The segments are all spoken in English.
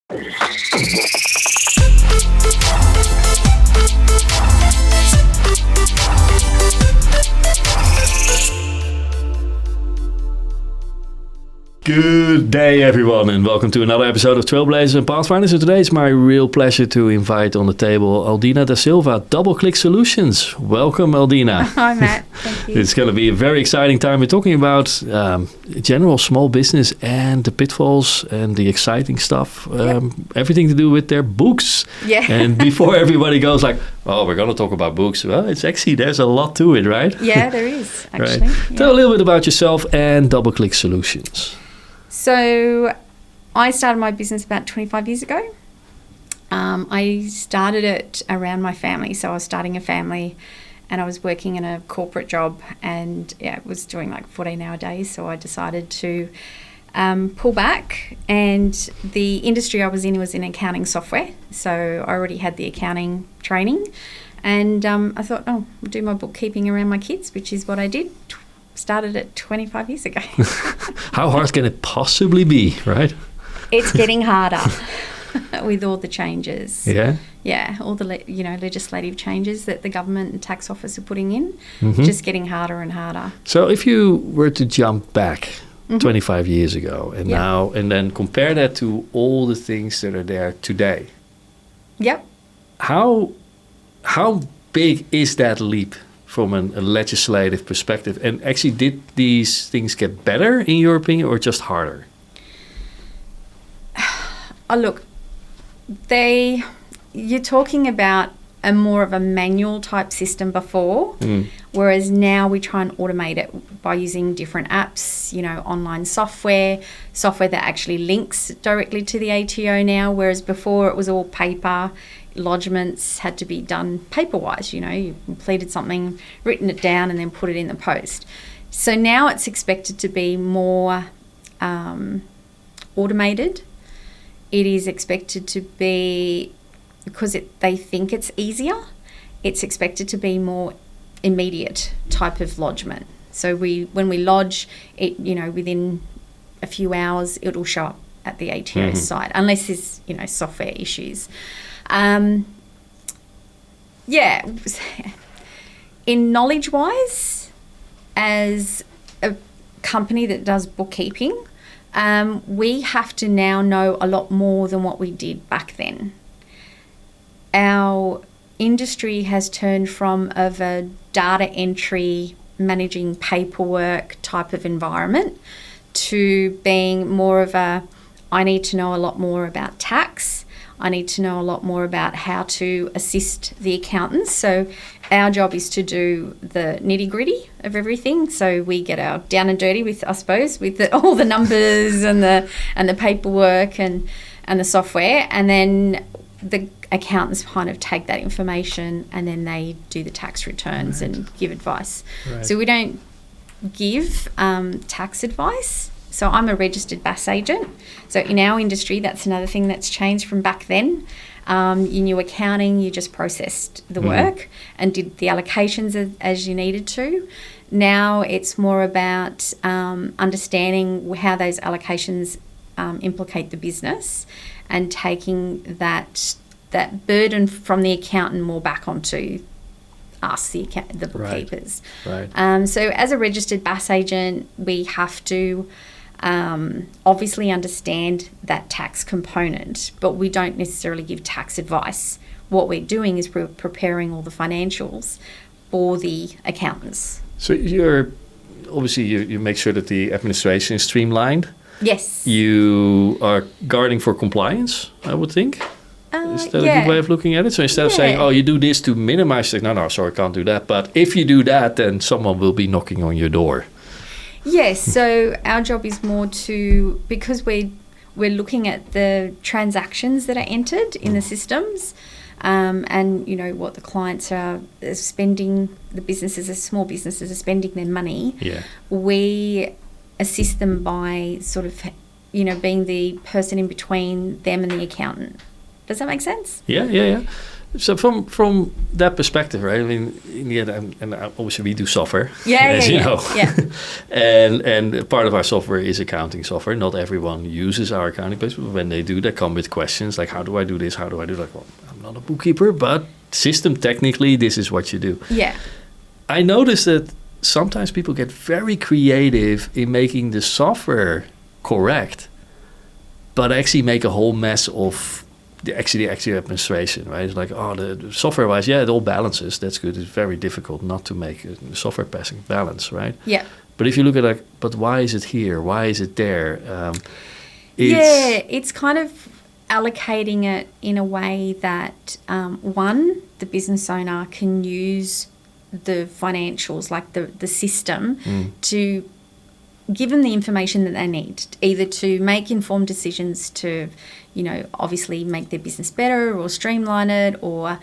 Good day, everyone, and welcome to another episode of Trailblazers and Pathfinders. And today it's my real pleasure to invite on the table Aldina Da Silva, DoubleClick Solutions. Welcome, Aldina. Hi, Matt. Thank you. It's going to be a very exciting time. We're talking about general small business and the pitfalls and the exciting stuff. Everything to do with their books. Yeah. And before everybody goes like, oh, we're going to talk about books. Well, it's actually, there's a lot to it, right? Yeah, there is, actually. Right. Yeah. Tell a little bit about yourself and DoubleClick Solutions. So I started my business about 25 years ago. I started it around my family. So I was starting a family and I was working in a corporate job and it was doing like 14-hour days. So I decided to pull back, and the industry I was in accounting software. So I already had the accounting training, and I thought, I'll do my bookkeeping around my kids, which is what I did. Started it 25 years ago. How hard can it possibly be, right? It's getting harder with all the changes. Yeah? Yeah, all the legislative changes that the government and tax office are putting in. Mm-hmm. Just getting harder and harder. So if you were to jump back 25 years ago and now, and then compare that to all the things that are there today. Yep. How big is that leap from a legislative perspective? And actually, did these things get better, in your opinion, or just harder? Look, you're talking about a more of a manual type system before, whereas now we try and automate it by using different apps, online software that actually links directly to the ATO now, whereas before it was all paper. Lodgements had to be done paper-wise, you completed something, written it down and then put it in the post. So now it's expected to be more automated. It is expected to be, because they think it's easier, it's expected to be more immediate type of lodgement. So when we lodge it, within a few hours, it'll show up at the ATO site, unless there's, software issues. In knowledge-wise, as a company that does bookkeeping, we have to now know a lot more than what we did back then. Our industry has turned from of a data entry, managing paperwork type of environment to being more of I need to know a lot more about tax. I need to know a lot more about how to assist the accountants. So our job is to do the nitty-gritty of everything. So we get our down and dirty with all the numbers and the paperwork and the software, and then the accountants kind of take that information and then they do the tax returns and give advice. Right. So we don't give tax advice. So I'm a registered BAS agent. So in our industry, that's another thing that's changed from back then. In your accounting, you just processed the work and did the allocations as you needed to. Now it's more about understanding how those allocations implicate the business and taking that burden from the accountant more back onto us, the bookkeepers. Right. So as a registered BAS agent, we have to obviously understand that tax component, but we don't necessarily give tax advice. What we're doing is we're preparing all the financials for the accountants. So you make sure that the administration is streamlined. Yes. You are guarding for compliance, I would think. Is that a good way of looking at it? So instead of saying, you do this to minimize it, no, sorry, I can't do that. But if you do that, then someone will be knocking on your door. Yes, so our job is more because we're looking at the transactions that are entered in the systems, and what the clients are spending, small businesses are spending their money. Yeah. We assist them by sort of, being the person in between them and the accountant. Does that make sense? Yeah. So from that perspective, right? I mean, in the end, and obviously we do software, as you know. and part of our software is accounting software. Not everyone uses our accounting base, but when they do, they come with questions like, how do I do this? How do I do that? Well, I'm not a bookkeeper, but system technically, this is what you do. Yeah. I noticed that sometimes people get very creative in making the software correct, but actually make a whole mess of the actual administration, right? It's like, the software-wise, it all balances. That's good. It's very difficult not to make a software passing balance, right? Yeah. But if you look at but why is it here? Why is it there? It's kind of allocating it in a way that, one, the business owner can use the financials, like the system, to give them the information that they need, either to make informed decisions to, obviously make their business better or streamline it, or,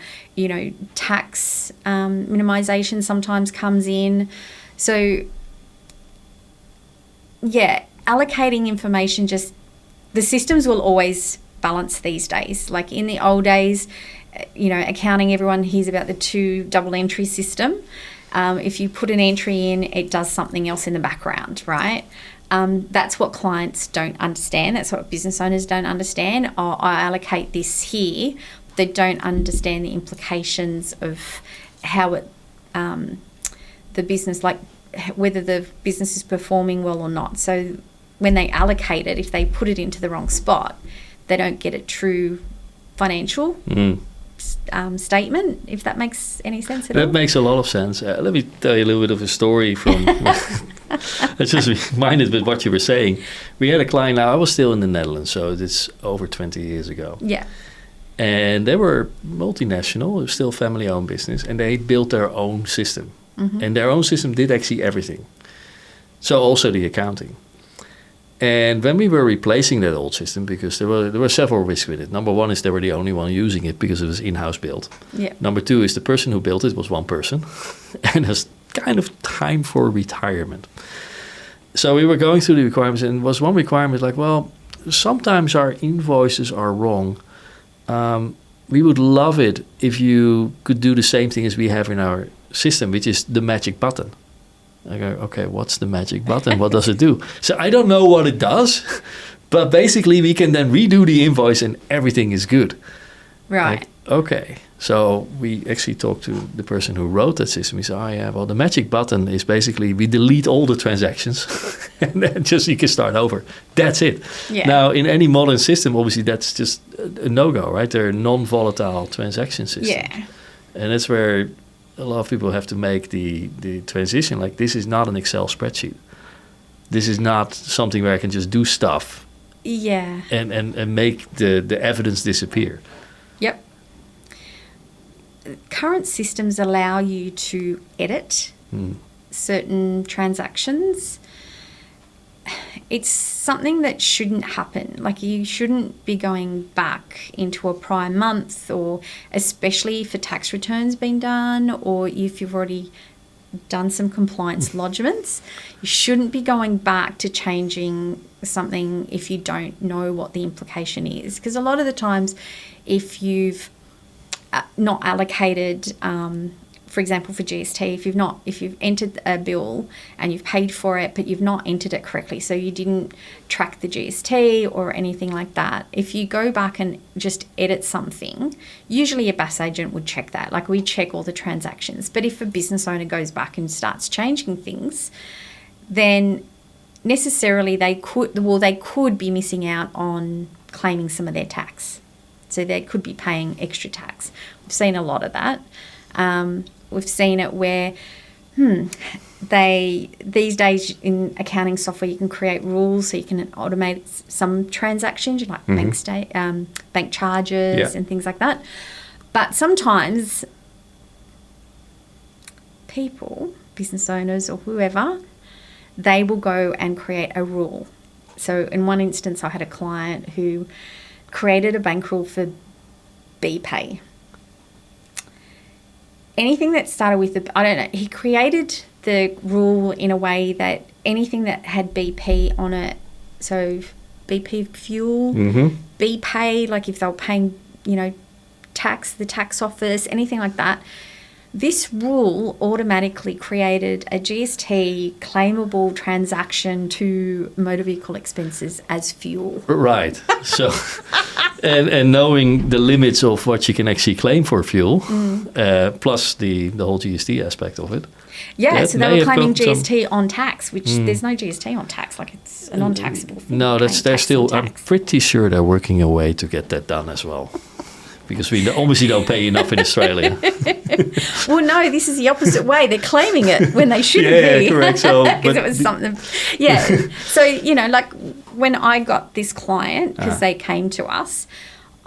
tax minimization sometimes comes in. So, allocating information, just the systems will always balance these days. Like in the old days, accounting, everyone hears about the 2 double entry system. If you put an entry in, it does something else in the background, right? That's what clients don't understand. That's what business owners don't understand. I allocate this here. They don't understand the implications of how the business, like whether the business is performing well or not. So when they allocate it, if they put it into the wrong spot, they don't get a true financial statement, if that makes any sense at all. That makes a lot of sense. Let me tell you a little bit of a story from... I just reminded with what you were saying. We had a client, now I was still in the Netherlands, so it's over 20 years ago. Yeah. And they were multinational, it was still family-owned business, and they built their own system. Mm-hmm. And their own system did actually everything. So also the accounting. And when we were replacing that old system, because there were several risks with it. Number one is they were the only one using it because it was in-house built. Yeah. Number two is the person who built it was one person. And it's kind of time for retirement. So we were going through the requirements, and was one requirement like, well, sometimes our invoices are wrong. We would love it if you could do the same thing as we have in our system, which is the magic button. I go, okay, what's the magic button? What does it do? So I don't know what it does, but basically we can then redo the invoice and everything is good. Right. Like, okay. So we actually talked to the person who wrote that system. He said, well, the magic button is basically we delete all the transactions and then just you can start over. That's it. Yeah. Now, in any modern system, obviously that's just a no-go, right? They're non-volatile transaction systems. Yeah. And that's where a lot of people have to make the transition. Like, this is not an Excel spreadsheet. This is not something where I can just do stuff. Yeah. And make the evidence disappear. Yep. Current systems allow you to edit certain transactions. It's something that shouldn't happen. Like, you shouldn't be going back into a prior month, or especially if a tax return's been done, or if you've already done some compliance lodgements. You shouldn't be going back to changing something if you don't know what the implication is. Because a lot of the times, if you've not allocated, for example, for GST, if you've entered a bill and you've paid for it, but you've not entered it correctly, so you didn't track the GST or anything like that, if you go back and just edit something, usually a BAS agent would check that. Like, we check all the transactions. But if a business owner goes back and starts changing things, then necessarily they could be missing out on claiming some of their tax. So they could be paying extra tax. We've seen a lot of that. We've seen it where these days in accounting software you can create rules, so you can automate some transactions like bank charges and things like that. But sometimes people, business owners or whoever, they will go and create a rule. So in one instance, I had a client who created a bank rule for BPay. Anything that started with he created the rule in a way that anything that had BP on it, so BP fuel, BPay, like if they were paying, tax, the tax office, anything like that, this rule automatically created a GST claimable transaction to motor vehicle expenses as fuel. Right. So, and knowing the limits of what you can actually claim for fuel, plus the whole GST aspect of it. Yeah, so they were claiming GST on tax, which there's no GST on tax. Like, it's a non-taxable thing. No, they're still. I'm pretty sure they're working a way to get that done as well. Because we obviously don't pay enough in Australia. Well, no, this is the opposite way. They're claiming it when they shouldn't be. Yeah, correct. So, because it was something. Yeah. So, like when I got this client, because they came to us,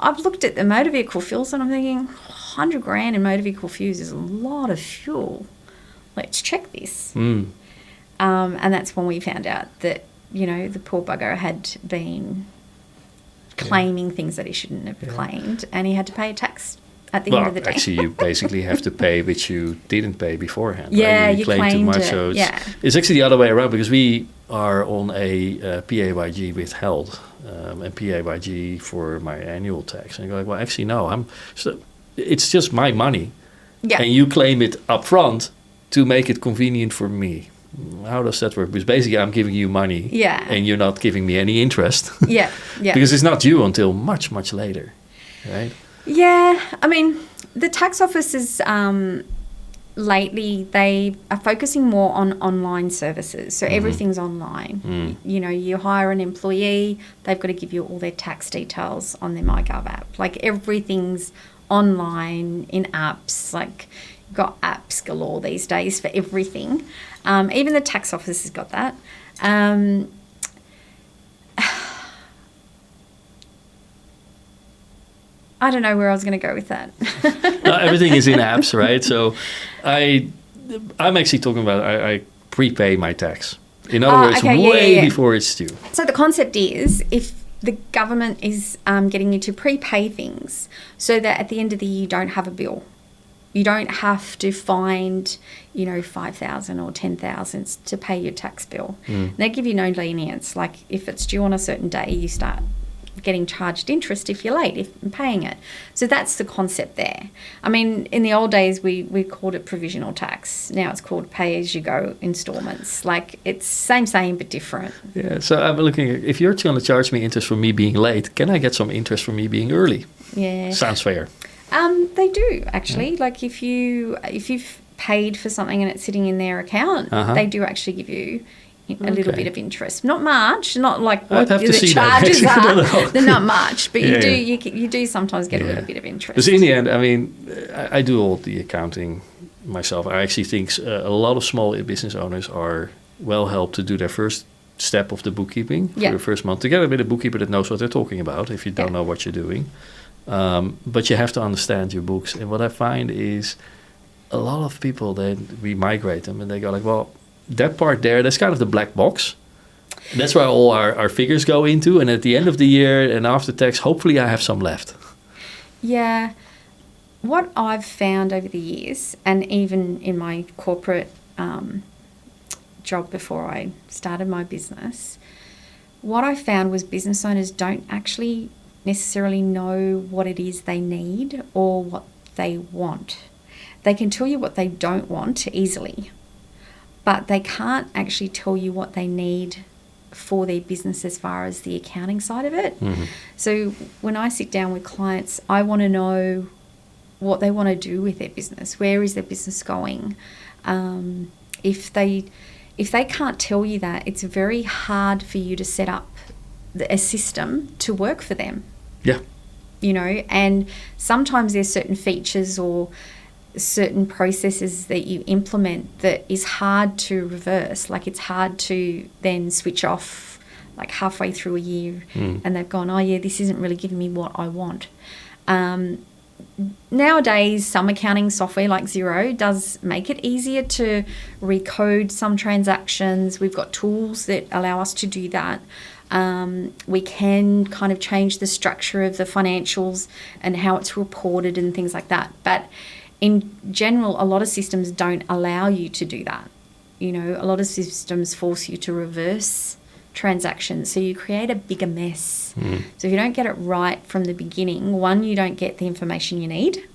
I've looked at the motor vehicle fuels and I'm thinking, $100,000 in motor vehicle fuels is a lot of fuel. Let's check this. And that's when we found out that, the poor bugger had been claiming things that he shouldn't have claimed, and he had to pay a tax at the end of the day. Actually, you basically have to pay which you didn't pay beforehand. Yeah, right? you claimed too much. It. So it's actually the other way around, because we are on a PAYG withheld and PAYG for my annual tax. And you're like, well, actually, no, it's just my money. Yeah. And you claim it up front to make it convenient for me. How does that work? Because basically I'm giving you money and you're not giving me any interest. Yeah. Because it's not due until much, much later, right? Yeah. I mean, the tax offices lately, they are focusing more on online services. So everything's online. You hire an employee, they've got to give you all their tax details on their MyGov app. Like, everything's online in apps. Like, you've got apps galore these days for everything. Even the tax office has got that. I don't know where I was going to go with that. No, everything is in apps, right? So I'm actually talking about I prepay my tax. In other words, way before it's due. So the concept is, if the government is getting you to prepay things so that at the end of the year you don't have a bill. You don't have to find, $5,000 or $10,000 to pay your tax bill. They give you no lenience. Like, if it's due on a certain day, you start getting charged interest if you're late in paying it. So that's the concept there. I mean, in the old days, we called it provisional tax. Now it's called pay-as-you-go installments. Like, it's same but different. Yeah, so I'm looking at, if you're going to charge me interest for me being late, can I get some interest for me being early? Yeah. Sounds fair. They do, actually. Like, if you've paid for something and it's sitting in their account, they do actually give you a little bit of interest. Not much, not like what the charges are. No. They're not much, but you do sometimes get a little bit of interest. Because in the end, I mean, I do all the accounting myself. I actually think a lot of small business owners are well helped to do their first step of the bookkeeping for the first month, together with a bookkeeper that knows what they're talking about if you don't know what you're doing. But you have to understand your books. And what I find is a lot of people, we migrate them and they go like, well, that part there, that's kind of the black box. That's where all our figures go into. And at the end of the year and after tax, hopefully I have some left. Yeah. What I've found over the years, and even in my corporate job before I started my business, what I found was business owners don't actually necessarily know what it is they need or what they want. They can tell you what they don't want easily, but they can't actually tell you what they need for their business as far as the accounting side of it. So when I sit down with clients, I want to know what they want to do with their business. Where is their business going? If they can't tell you that, it's very hard for you to set up a system to work for them. Yeah. And sometimes there's certain features or certain processes that you implement that is hard to reverse. Like, it's hard to then switch off like halfway through a year and they've gone, oh yeah, this isn't really giving me what I want. Nowadays, some accounting software like Xero does make it easier to recode some transactions. We've got tools that allow us to do that. We can kind of change the structure of the financials and how it's reported and things like that. But in general, a lot of systems don't allow you to do that. A lot of systems force you to reverse transactions. So you create a bigger mess. So if you don't get it right from the beginning, one, you don't get the information you need.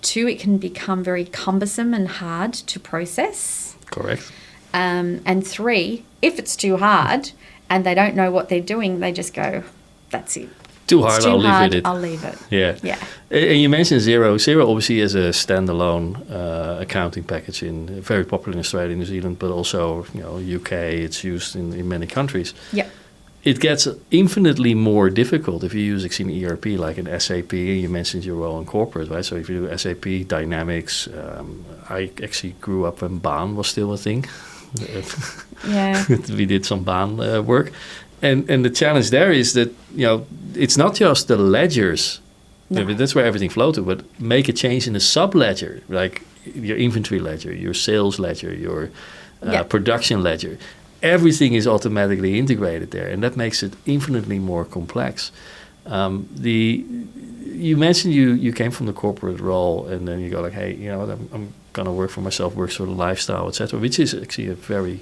Two, it can become very cumbersome and hard to process. Correct. And three, if it's too hard and they don't know what they're doing, they just go, that's it. Too hard, I'll leave it. Yeah. Yeah. And you mentioned Xero. Xero obviously is a standalone accounting package very popular in Australia, New Zealand, but also UK. It's used in many countries. Yeah. It gets infinitely more difficult if you use an ERP like an SAP. And you mentioned your role in corporate, right? So if you do SAP, Dynamics, I actually grew up when Baan was still a thing. Yeah. We did some Baan work. And the challenge there is that, it's not just the ledgers. No. That's where everything flows to, but make a change in the sub-ledger, like your inventory ledger, your sales ledger, your production ledger. Everything is automatically integrated there, and that makes it infinitely more complex. You mentioned you came from the corporate role, and then you go like, hey, I'm going to work for myself, work for the lifestyle, etc., which is actually a very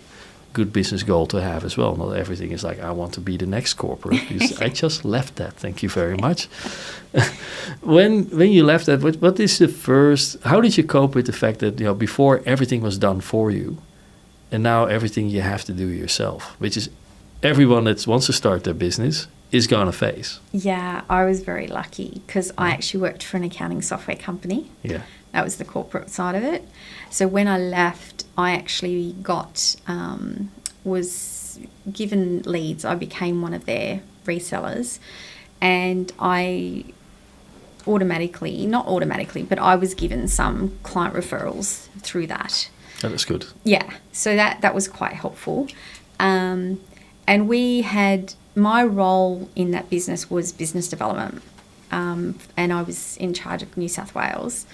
good business goal to have as well. Not everything is like, I want to be the next corporate, because I just left that. Thank you very much. When you left that, what is the first, how did you cope with the fact that, before everything was done for you, and now everything you have to do yourself, which is everyone that wants to start their business is going to face? Yeah, I was very lucky because I actually worked for an accounting software company. Yeah. That was the corporate side of it. So when I left, I actually was given leads. I became one of their resellers, and I not automatically, but I was given some client referrals through that. Oh, that's good. Yeah, so that was quite helpful. And my role in that business was business development, and I was in charge of New South Wales.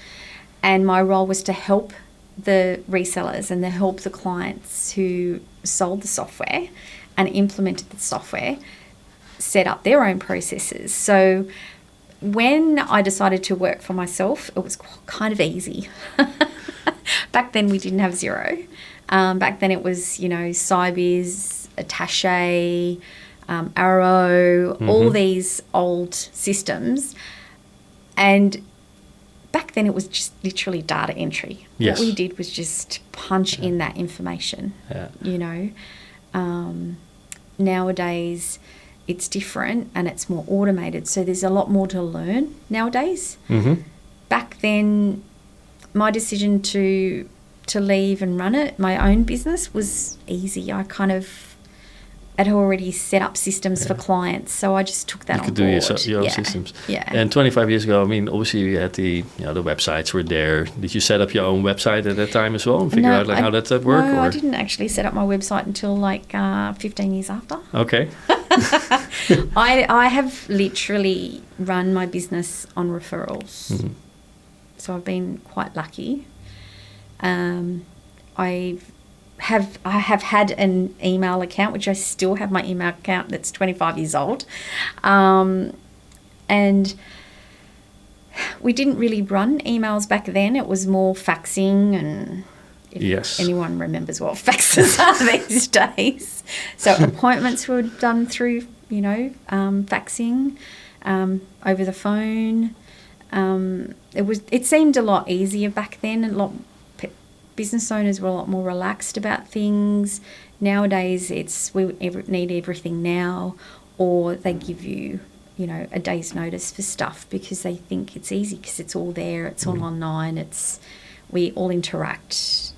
And my role was to help the resellers and to help the clients who sold the software and implemented the software set up their own processes. So when I decided to work for myself, it was kind of easy. Back then we didn't have Xero. Back then it was, Cybiz, Attaché, Arrow, all these old systems. And back then it was just literally data entry. Yes. What we did was just punch in that information, Nowadays it's different and it's more automated. So there's a lot more to learn nowadays. Mm-hmm. Back then, my decision to leave and run my own business was easy. I kind of had already set up systems for clients, so I just took that on board. You could do your own systems. Yeah. And 25 years ago, obviously you had the websites were there. Did you set up your own website at that time as well and figure out how that worked? No, I didn't actually set up my website until 15 years after. Okay. I have literally run my business on referrals. Mm-hmm. So I've been quite lucky. I have had an email account, which I still have my email account that's 25 years old. And we didn't really run emails back then. It was more faxing, and if anyone remembers what faxes are these days. So appointments were done through, faxing, over the phone. It seemed a lot easier back then. Business owners were a lot more relaxed about things. Nowadays, we need everything now, or they give you, a day's notice for stuff because they think it's easy because it's all there. It's all online. We all interact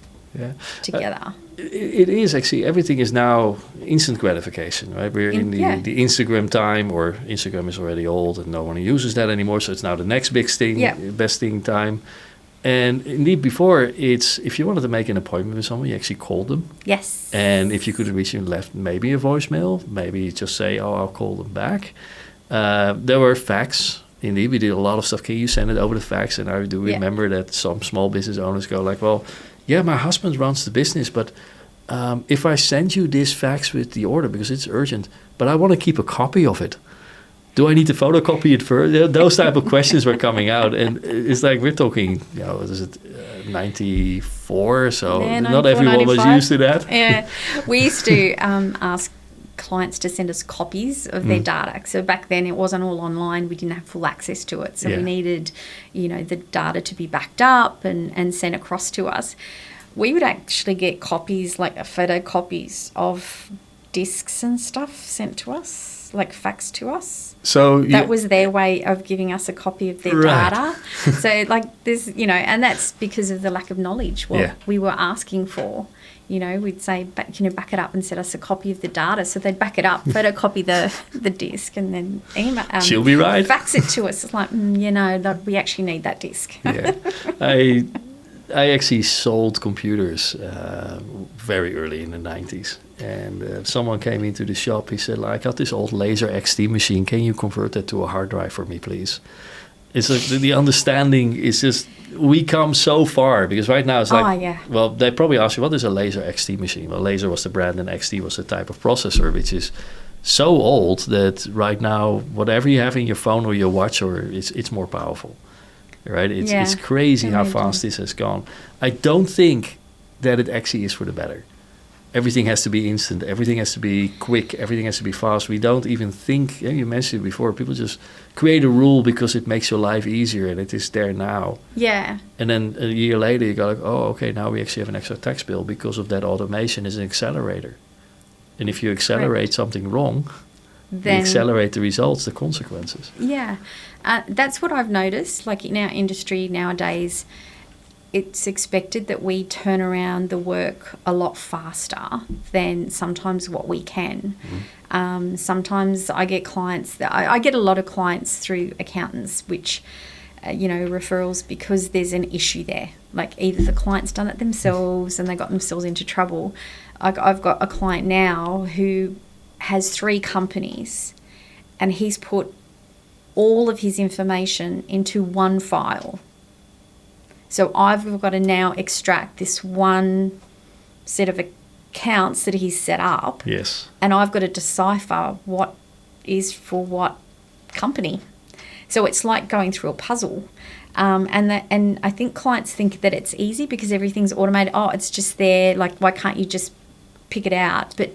together. It is actually, everything is now instant gratification, right? We're in the Instagram time, or Instagram is already old and no one uses that anymore. So it's now the next big thing, best thing time. And indeed, before, if you wanted to make an appointment with someone, you actually called them. Yes. And if you couldn't reach them, left maybe a voicemail, maybe just say, I'll call them back. There were fax. Indeed, we did a lot of stuff. Can you send it over the fax? And I do remember that some small business owners go like, well, my husband runs the business, but if I send you this fax with the order, because it's urgent, but I want to keep a copy of it, do I need to photocopy it first? Those type of questions were coming out, and it's like we're talking, what is it, 94? So not everyone was used to that. Yeah, we used to ask clients to send us copies of their data. So back then it wasn't all online. We didn't have full access to it. So we needed, the data to be backed up and sent across to us. We would actually get copies, like photocopies of discs and stuff sent to us, like faxed to us. So that was their way of giving us a copy of their data. So like this, and that's because of the lack of knowledge, what we were asking for. We'd say, back it up and send us a copy of the data. So they'd back it up, photocopy the disc, and then email. She'll be right. Fax it to us. It's like, we actually need that disc. Yeah, I actually sold computers very early in the 90s. And someone came into the shop. He said, I got this old Laser XT machine. Can you convert that to a hard drive for me, please? It's like the understanding is just, we come so far, because right now it's like, well, they probably ask you, what is a Laser XT machine? Well, Laser was the brand and XT was the type of processor, which is so old that right now, whatever you have in your phone or your watch, or it's more powerful, right? It's crazy how fast this has gone. I don't think that it actually is for the better. Everything has to be instant. Everything has to be quick. Everything has to be fast. We don't even think, you mentioned it before, people just create a rule because it makes your life easier and it is there now. Yeah. And then a year later, you go like, oh, okay, now we actually have an extra tax bill because of that automation as an accelerator. And if you accelerate something wrong, then you accelerate the results, the consequences. Yeah. That's what I've noticed. Like in our industry nowadays, it's expected that we turn around the work a lot faster than sometimes what we can. Sometimes I get clients, I get a lot of clients through accountants, which, referrals, because there's an issue there. Like either the client's done it themselves and they got themselves into trouble. I've got a client now who has 3 companies and he's put all of his information into one file. So I've got to now extract this one set of accounts that he's set up. Yes. And I've got to decipher what is for what company. So it's like going through a puzzle. And I think clients think that it's easy because everything's automated. Oh, it's just there. Like, why can't you just pick it out? But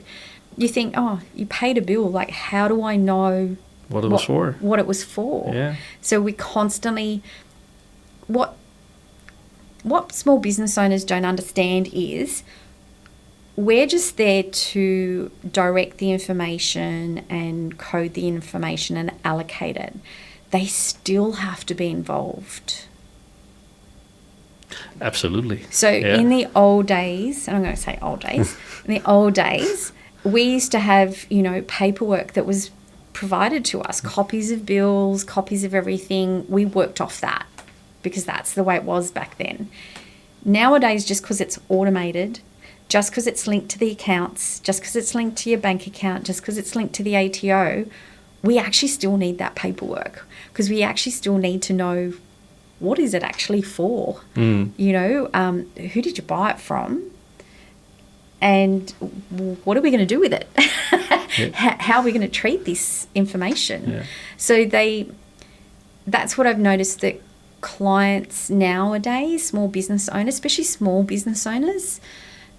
you think, oh, you paid a bill. Like, how do I know what it was for? What it was for. Yeah. So we constantly... What small business owners don't understand is we're just there to direct the information and code the information and allocate it. They still have to be involved. Absolutely. So in the old days, and I'm going to say old days, in the old days, we used to have, paperwork that was provided to us, copies of bills, copies of everything. We worked off that, because that's the way it was back then. Nowadays, just because it's automated, just because it's linked to the accounts, just because it's linked to your bank account, just because it's linked to the ATO, we actually still need that paperwork, because we actually still need to know what is it actually for. Who did you buy it from? And what are we going to do with it? How are we going to treat this information? Yeah. So that's what I've noticed, that clients nowadays, small business owners, especially small business owners,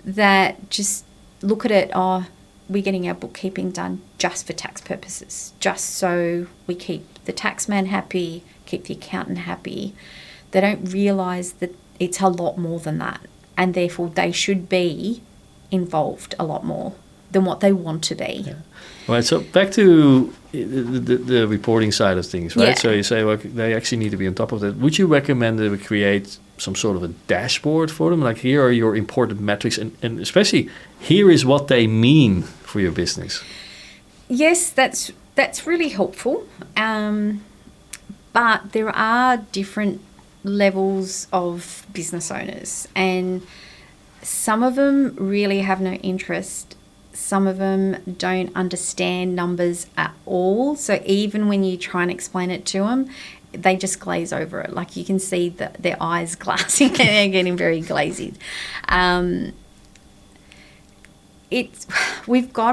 that just look at it, we're getting our bookkeeping done just for tax purposes, just so we keep the taxman happy, keep the accountant happy. They don't realise that it's a lot more than that, and therefore they should be involved a lot more than what they want to be. Yeah. Right, so back to the reporting side of things, right? Yeah. So you say, well, they actually need to be on top of that. Would you recommend that we create some sort of a dashboard for them? Like, here are your important metrics, and especially here is what they mean for your business. Yes, that's really helpful. But there are different levels of business owners, and some of them really have no interest. Some of them don't understand numbers at all. So even when you try and explain it to them, they just glaze over it. Like, you can see their eyes glassing and they're getting very glazy. We've got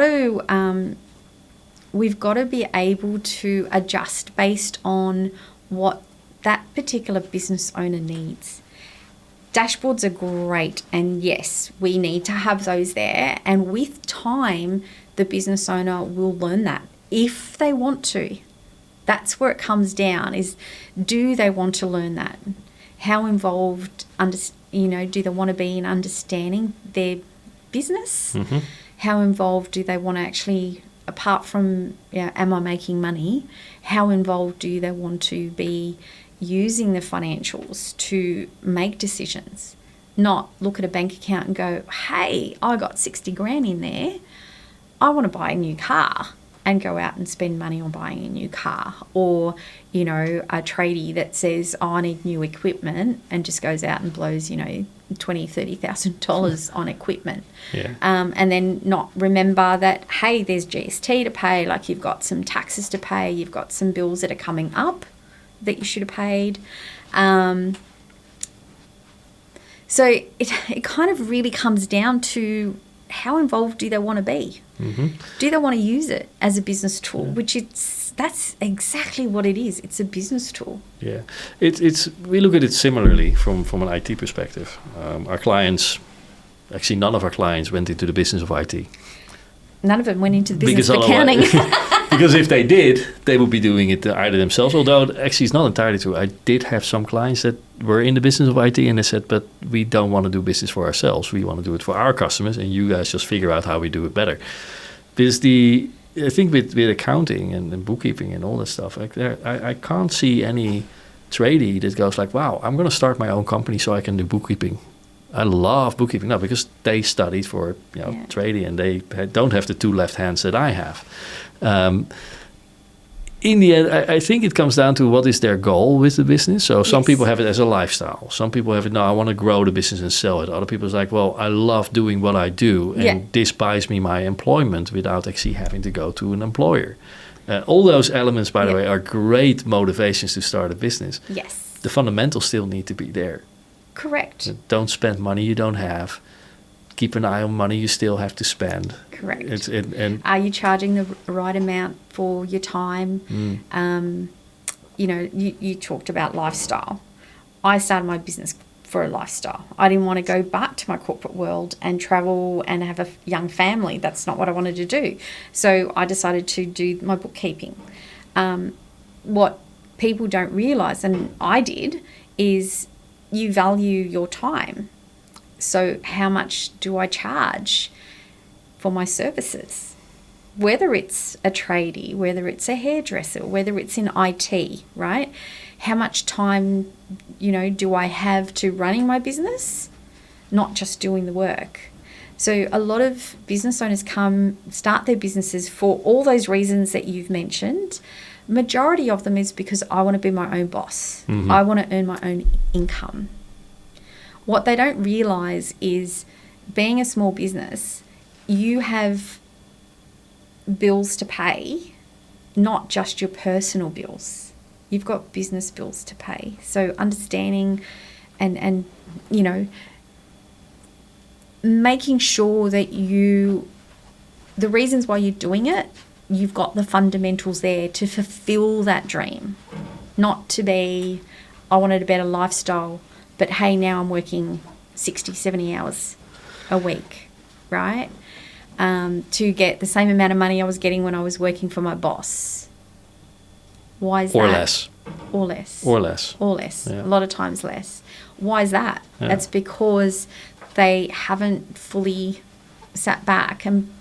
to be able to adjust based on what that particular business owner needs. Dashboards are great, and yes, we need to have those there. And with time, the business owner will learn that if they want to. That's where it comes down, is do they want to learn that? How involved, do they want to be in understanding their business? Mm-hmm. How involved do they want to actually, apart from, am I making money, how involved do they want to be using the financials to make decisions? Not look at a bank account and go, hey, I got 60 grand in there, I want to buy a new car, and go out and spend money on buying a new car. Or, a tradie that says, I need new equipment, and just goes out and blows, $20,000, $30,000 on equipment. Yeah. And then not remember that, hey, there's GST to pay, like you've got some taxes to pay, you've got some bills that are coming up that you should have paid. So it kind of really comes down to how involved do they want to be? Mm-hmm. Do they want to use it as a business tool? That's exactly what it is. It's a business tool. Yeah, it's we look at it similarly from an IT perspective. Our clients, actually none of our clients went into the business of IT. None of them went into the business of accounting. Because if they did, they would be doing it either themselves. Although actually it's not entirely true. I did have some clients that were in the business of IT, and they said, but we don't want to do business for ourselves. We want to do it for our customers, and you guys just figure out how we do it better. Because I think with accounting and bookkeeping and all that stuff, I can't see any tradie that goes like, wow, I'm going to start my own company so I can do bookkeeping. I love bookkeeping now because they studied for trading, and they don't have the two left hands that I have. In the end, I think it comes down to what is their goal with the business. So some people have it as a lifestyle. Some people have it, no, I want to grow the business and sell it. Other people are like, well, I love doing what I do, and this buys me my employment without actually having to go to an employer. All those elements, by the way, are great motivations to start a business. Yes. The fundamentals still need to be there. Correct. Don't spend money you don't have. Keep an eye on money you still have to spend. Correct. And are you charging the right amount for your time? You talked about lifestyle. I started my business for a lifestyle. I didn't want to go back to my corporate world and travel and have a young family. That's not what I wanted to do. So I decided to do my bookkeeping. What people don't realise, and I did, is you value your time. So how much do I charge for my services? Whether it's a tradie, whether it's a hairdresser, whether it's in IT, right? How much time, do I have to running my business, not just doing the work? So a lot of business owners start their businesses for all those reasons that you've mentioned. Majority of them is because I want to be my own boss. Mm-hmm. I want to earn my own income. What they don't realise is, being a small business, you have bills to pay, not just your personal bills. You've got business bills to pay. So understanding and making sure that the reasons why you're doing it, you've got the fundamentals there to fulfill that dream. Not to be, I wanted a better lifestyle, but hey, now I'm working 60, 70 hours a week, right? To get the same amount of money I was getting when I was working for my boss. Why is that? Or less. Or less. Or less. Or less. Yeah. A lot of times less. Why is that? Yeah. That's because they haven't fully sat back and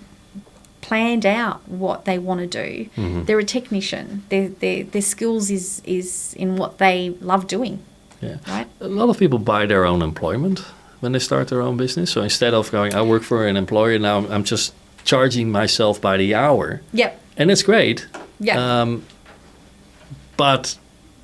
planned out what they want to do. Mm-hmm. They're a technician. Their skills is in what they love doing. Yeah. Right? A lot of people buy their own employment when they start their own business. So instead of going, I work for an employer, now I'm just charging myself by the hour. Yep. And it's great. Yeah. But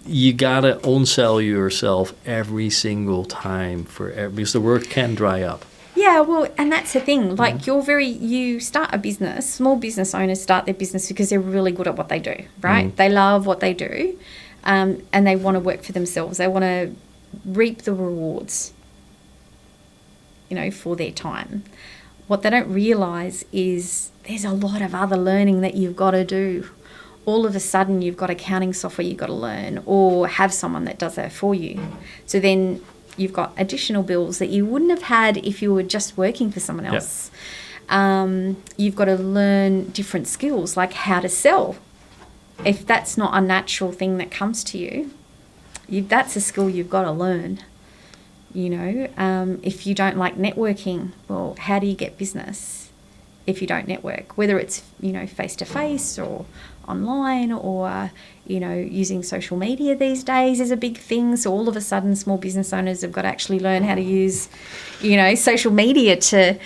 you gotta on-sell yourself every single time because the work can dry up. Yeah, well, and that's the thing. Like, you start a business, small business owners start their business because they're really good at what they do, right? Mm. They love what they do, and they want to work for themselves. They want to reap the rewards, for their time. What they don't realise is there's a lot of other learning that you've got to do. All of a sudden, you've got accounting software you've got to learn, or have someone that does that for you. So then You've got additional bills that you wouldn't have had if you were just working for someone else. You've got to learn different skills, like how to sell. If that's not a natural thing that comes to you, that's a skill you've got to learn. You know, if you don't like networking, well, how do you get business if you don't network? Whether it's, you know, face-to-face or online or, you know, using social media these days is a big thing. So all of a sudden small business owners have got to actually learn how to use, you know, social media to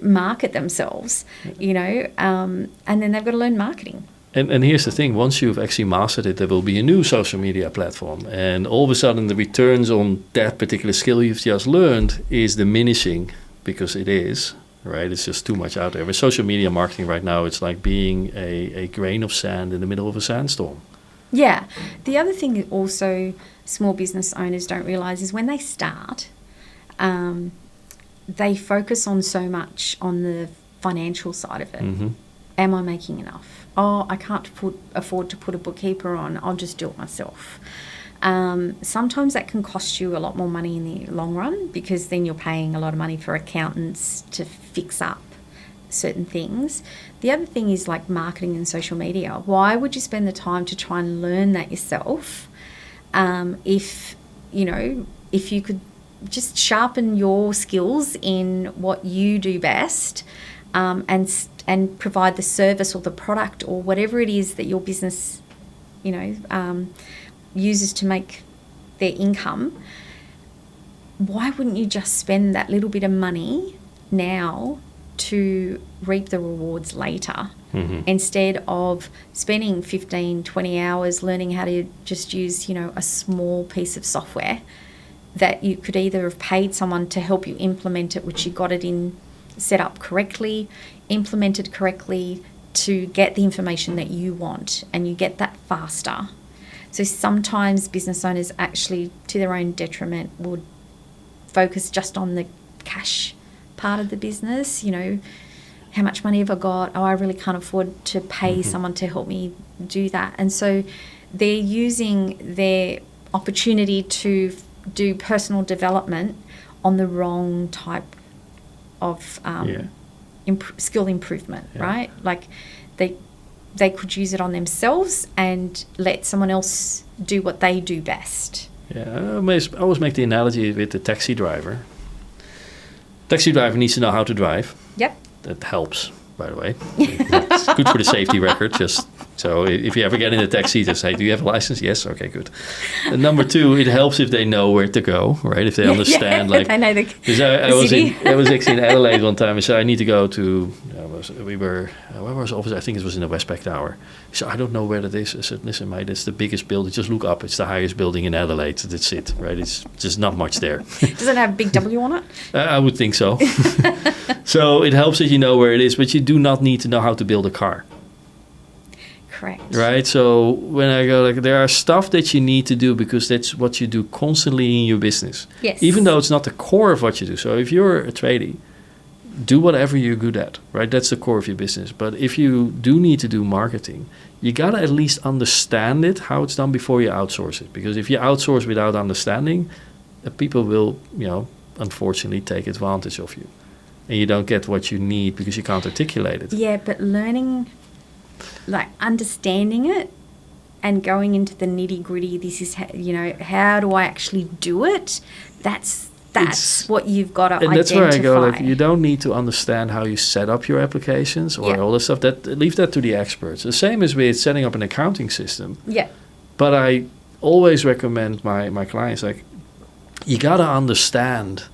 market themselves, you know, and then they've got to learn marketing. And here's the thing, once you've actually mastered it, there will be a new social media platform. And all of a sudden the returns on that particular skill you've just learned is diminishing, because it is, right? It's just too much out there. With social media marketing right now, it's like being a grain of sand in the middle of a sandstorm. Yeah. The other thing that also small business owners don't realise is when they start, they focus on so much on the financial side of it. Mm-hmm. Am I making enough? Oh, I can't afford to put a bookkeeper on. I'll just do it myself. Sometimes that can cost you a lot more money in the long run, because then you're paying a lot of money for accountants to fix up certain things. The other thing is like marketing and social media. Why would you spend the time to try and learn that yourself if you could just sharpen your skills in what you do best and provide the service or the product or whatever it is that your business, you know, uses to make their income? Why wouldn't you just spend that little bit of money now to reap the rewards later, instead of spending 15, 20 hours learning how to just use, you know, a small piece of software that you could either have paid someone to help you implement it, which you got it in set up correctly, implemented correctly to get the information that you want, and you get that faster. So sometimes business owners actually, to their own detriment, would focus just on the cash part of the business. You know, how much money have I got? Oh, I really can't afford to pay someone to help me do that. And so they're using their opportunity to do personal development on the wrong type of skill improvement, right? Like they could use it on themselves and let someone else do what they do best. Yeah, I always make the analogy with the taxi driver. Taxi driver needs to know how to drive. Yep. That helps, by the way. It's good for the safety record. Just so if you ever get in a taxi, just say, "Do you have a license?" Yes. Okay, good. And number two, it helps if they know where to go, right? If they understand, like, I know the I was actually in Adelaide one time. I said, "I need to go to." Where was the office? I think it was in the Westpac Tower. He said, "I don't know where that is." I said, "Listen, mate, it's the biggest building. Just look up. It's the highest building in Adelaide. That's it, right? It's just not much there." Does it have a big W on it? I would think so. So it helps that you know where it is, but you do not need to know how to build a car. Correct. Right? So when I go, like, there are stuff that you need to do because that's what you do constantly in your business. Yes. Even though it's not the core of what you do. So if you're a tradie, do whatever you're good at, right? That's the core of your business. But if you do need to do marketing, you got to at least understand it, how it's done, before you outsource it. Because if you outsource without understanding, people will, you know, unfortunately take advantage of you. And you don't get what you need because you can't articulate it. Yeah, but learning, like understanding it and going into the nitty gritty, this is, how do I actually do it? That's what you've got to identify. And that's where I go, like, you don't need to understand how you set up your applications or all this stuff. Leave that to the experts. The same as with setting up an accounting system. Yeah. But I always recommend my clients, like, you got to understand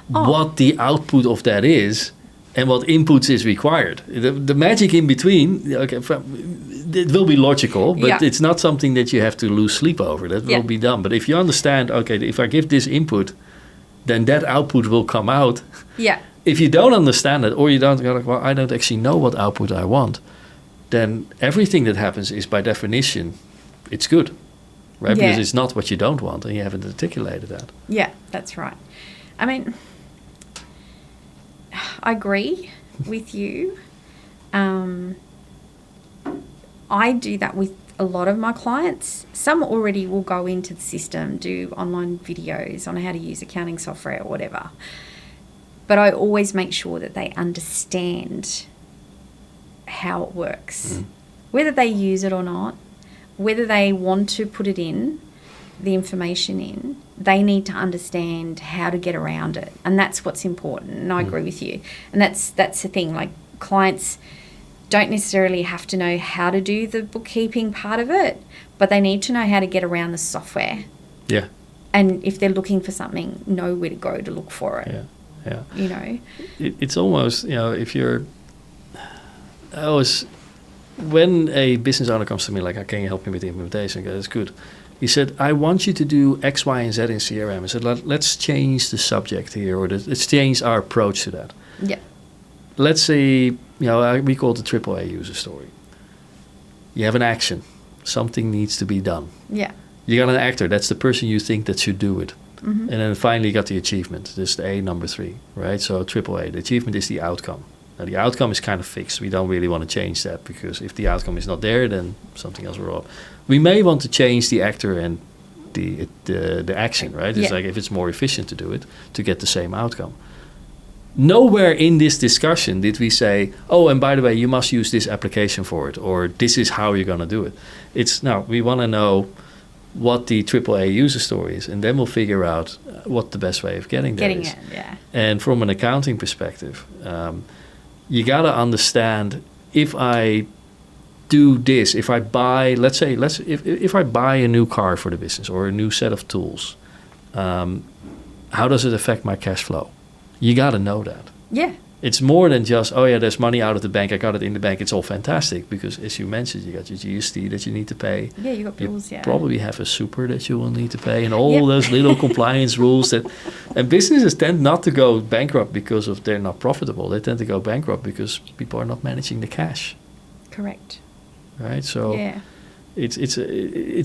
what the output of that is and what inputs is required. The magic in between, it will be logical, but it's not something that you have to lose sleep over. That will be done. But if you understand, okay, if I give this input, then that output will come out. Yeah. If you don't understand it, or you don't go like, well, I don't actually know what output I want, then everything that happens is by definition, it's good, right? Because it's not what you don't want, and you haven't articulated that. Yeah, that's right. I mean, I agree with you. I do that with a lot of my clients, some already will go into the system, do online videos on how to use accounting software or whatever. But I always make sure that they understand how it works. Whether they use it or not, whether they want to put it in, the information in, they need to understand how to get around it. And that's what's important. And I agree with you. And that's the thing. Like, clients don't necessarily have to know how to do the bookkeeping part of it, but they need to know how to get around the software. Yeah. And if they're looking for something, know where to go to look for it. Yeah. Yeah. You know? It's almost, if you're... When a business owner comes to me like, can you help me with the implementation? I go, that's good. He said, I want you to do X, Y, and Z in CRM. I said, let's change the subject here, or let's change our approach to that. Yeah. Let's say, we call it the AAA user story. You have an action. Something needs to be done. Yeah. You got an actor. That's the person you think that should do it. And then finally you got the achievement. This is the A, number 3, right? So AAA, the achievement is the outcome. Now, the outcome is kind of fixed. We don't really want to change that, because if the outcome is not there, then something else will wrong. We may want to change the actor and the action, right? It's like if it's more efficient to do it to get the same outcome. Nowhere in this discussion did we say, oh, and by the way, you must use this application for it, or this is how you're going to do it. We want to know what the AAA user story is, and then we'll figure out what the best way of getting there is. And from an accounting perspective, you got to understand, if I do this, if I buy, if I buy a new car for the business or a new set of tools, how does it affect my cash flow? You got to know that. Yeah. It's more than just, there's money out of the bank, I got it in the bank, it's all fantastic. Because as you mentioned, you got your GST that you need to pay. Yeah, you got bills, Probably have a super that you will need to pay, and all those little compliance rules and businesses tend not to go bankrupt because they're not profitable. They tend to go bankrupt because people are not managing the cash. Correct. Right? So it's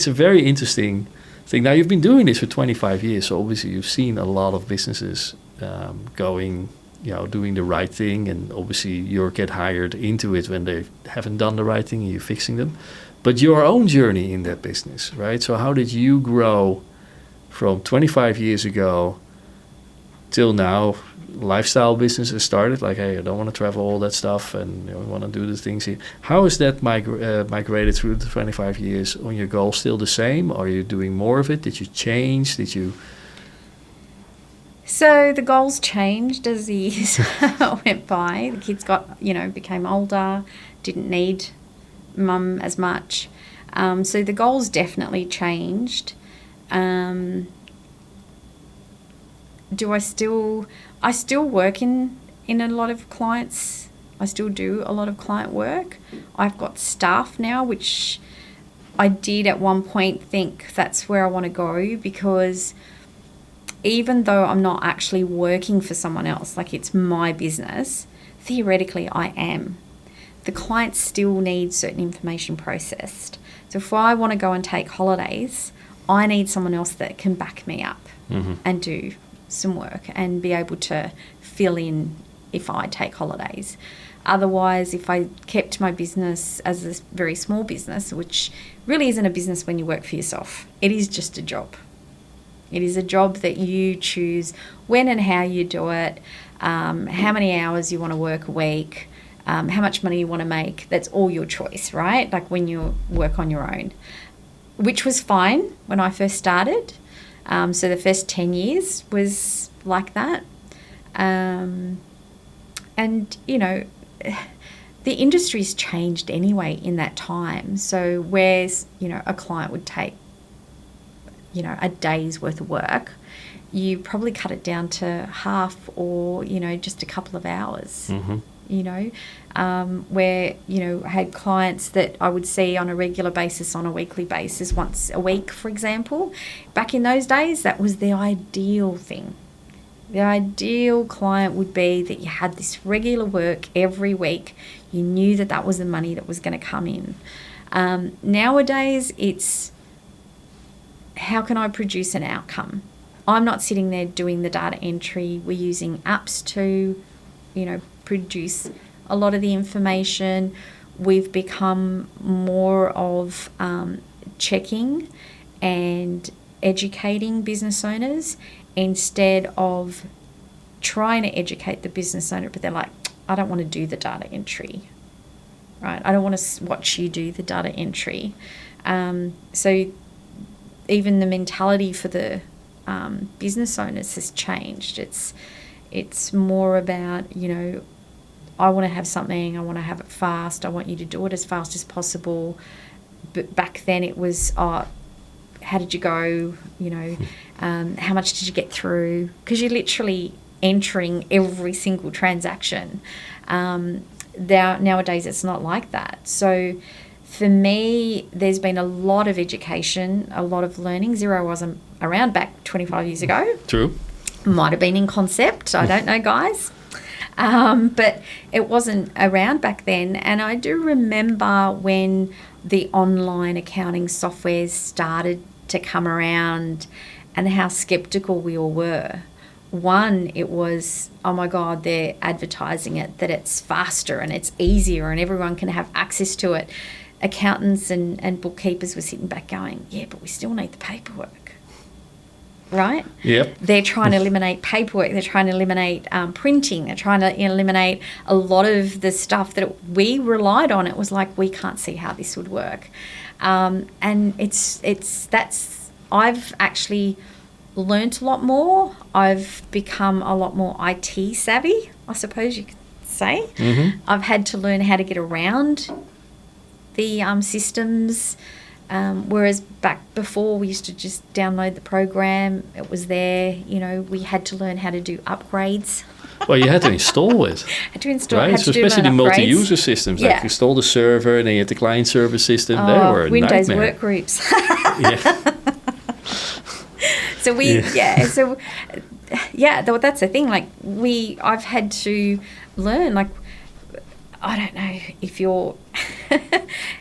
a very interesting thing. Now, you've been doing this for 25 years, so obviously you've seen a lot of businesses going, doing the right thing, and obviously you get hired into it when they haven't done the right thing and you're fixing them. But your own journey in that business, right? So how did you grow from 25 years ago till now? Lifestyle business has started, like, hey, I don't want to travel, all that stuff, and I want to do the things here. How is that migrated through the 25 years? On your goal still the same? Are you doing more of it? Did you change? So the goals changed as the years went by. The kids became older, didn't need mum as much. So the goals definitely changed. I still work in a lot of clients. I still do a lot of client work. I've got staff now, which I did at one point think that's where I want to go, because even though I'm not actually working for someone else, like it's my business, theoretically I am. The clients still need certain information processed. So if I want to go and take holidays, I need someone else that can back me up and do some work and be able to fill in if I take holidays. Otherwise, if I kept my business as a very small business, which really isn't a business when you work for yourself, it is just a job. It is a job that you choose when and how you do it, how many hours you want to work a week, how much money you want to make. That's all your choice, right? Like when you work on your own, which was fine when I first started. So the first 10 years was like that. And, the industry's changed anyway in that time. So whereas, a client would take, a day's worth of work, you probably cut it down to half or, just a couple of hours, where, I had clients that I would see on a regular basis, on a weekly basis, once a week, for example. Back in those days, that was the ideal thing. The ideal client would be that you had this regular work every week. You knew that that was the money that was going to come in. Nowadays, it's how can I produce an outcome? I'm not sitting there doing the data entry. We're using apps to, produce a lot of the information. we've become more of checking and educating business owners instead of trying to educate the business owner, but they're like, I don't want to do the data entry, right? I don't want to watch you do the data entry. So even the mentality for the business owners has changed. It's more about, you know, I want to have something, I want to have it fast, I want you to do it as fast as possible. But back then it was, how did you go? You know, how much did you get through? Because you're literally entering every single transaction. Nowadays it's not like that. So for me, there's been a lot of education, a lot of learning. Xero wasn't around back 25 years ago. True. Might have been in concept. I don't know, guys. But it wasn't around back then. And I do remember when the online accounting softwares started to come around and how skeptical we all were. One, it was, oh my God, they're advertising it, that it's faster and it's easier and everyone can have access to it. Accountants and bookkeepers were sitting back going, yeah, but we still need the paperwork, right? Yep. They're trying to eliminate paperwork. They're trying to eliminate printing. They're trying to eliminate a lot of the stuff that we relied on. It was like, we can't see how this would work. And I've actually learnt a lot more. I've become a lot more IT savvy, I suppose you could say. Mm-hmm. I've had to learn how to get around the systems, whereas back before we used to just download the program. It was there. You know, we had to learn how to do upgrades. Well, you had to install it. Had to install, right? had So to do especially the upgrades. multi-user systems, Yeah. like install the server and then you had the client server system. They were a Windows nightmare. work groups. Yeah. So that's the thing. Like I've had to learn. Like, I don't know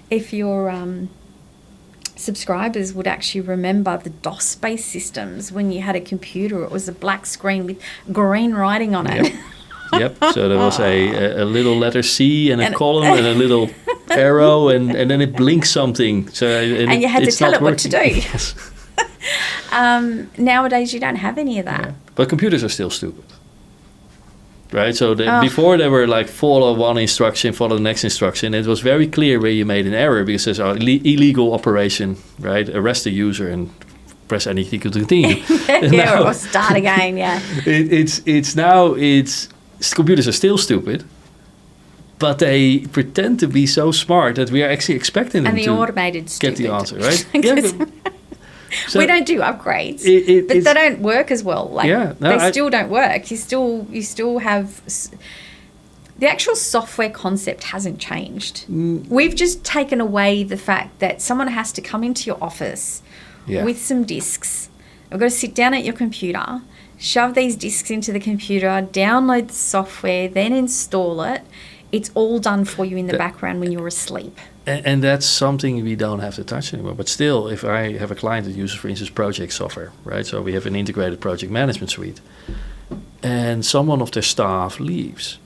if your subscribers would actually remember the DOS-based systems. When you had a computer, it was a black screen with green writing on it. Yep. So there was a little letter C and a column and a little arrow and then it blinks something. So and you had to tell it what to do. Yes. Nowadays, you don't have any of that. Yeah. But computers are still stupid. Right? So before they were like follow one instruction, follow the next instruction. It was very clear where you made an error because there's an illegal operation, right? Arrest the user and press anything to continue. Yeah, or start again, yeah. Computers are still stupid, but they pretend to be so smart that we are actually expecting them and the to automated get the answer, right? So we don't do upgrades, but they don't work as well. Like still don't work. You still have the actual software concept hasn't changed. We've just taken away the fact that someone has to come into your office with some discs. We've got to sit down at your computer, shove these discs into the computer, download the software, then install it. It's all done for you in the background when you're asleep. And that's something we don't have to touch anymore. But still, if I have a client that uses, for instance, project software, right? So we have an integrated project management suite. And someone of their staff leaves.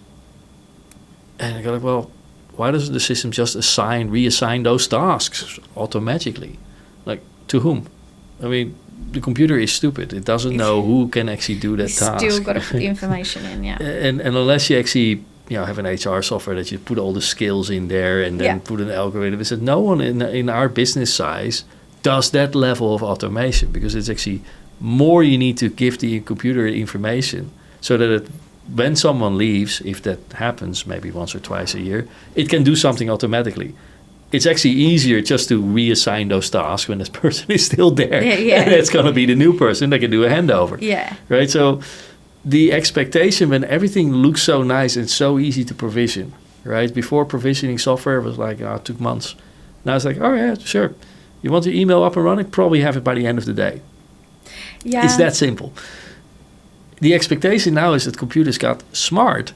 And I go like, well, why doesn't the system just reassign those tasks automatically? Like, to whom? I mean, the computer is stupid. It doesn't know who can actually do that task. Still got to put the information in, yeah. And unless you actually have an HR software that you put all the skills in there and then put an algorithm. Is that no one in our business size does that level of automation because it's actually more you need to give the computer information so that when someone leaves, if that happens maybe once or twice a year, it can do something automatically. It's actually easier just to reassign those tasks when this person is still there. Yeah. And it's going to be the new person that can do a handover. Yeah. Right? So the expectation when everything looks so nice and so easy to provision, right? Before provisioning software was like, it took months. Now it's like, oh yeah, sure. You want your email up and running? Probably have it by the end of the day. Yeah. It's that simple. The expectation now is that computers got smart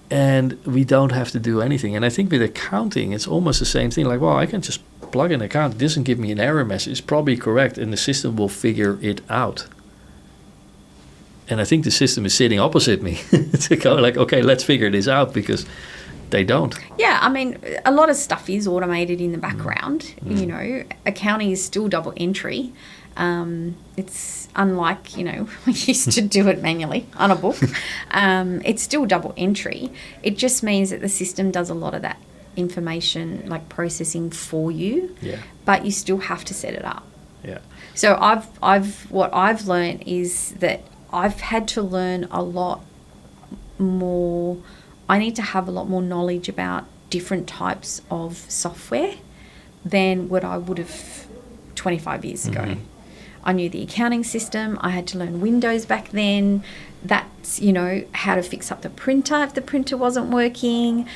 and we don't have to do anything. And I think with accounting, it's almost the same thing. Like, well, I can just plug an account. It doesn't give me an error message. It's probably correct and the system will figure it out. And I think the system is sitting opposite me to go like, okay, let's figure this out because they don't. Yeah, I mean, a lot of stuff is automated in the background. You know, accounting is still double entry. It's unlike, you know, we used to do it manually on a book. It's still double entry. It just means that the system does a lot of that information, like processing for you. Yeah. But you still have to set it up. Yeah. So what I've learned is that I've had to learn a lot more. I need to have a lot more knowledge about different types of software than what I would have 25 years ago. I knew the accounting system. I had to learn Windows back then. That's, you know, how to fix up the printer if the printer wasn't working.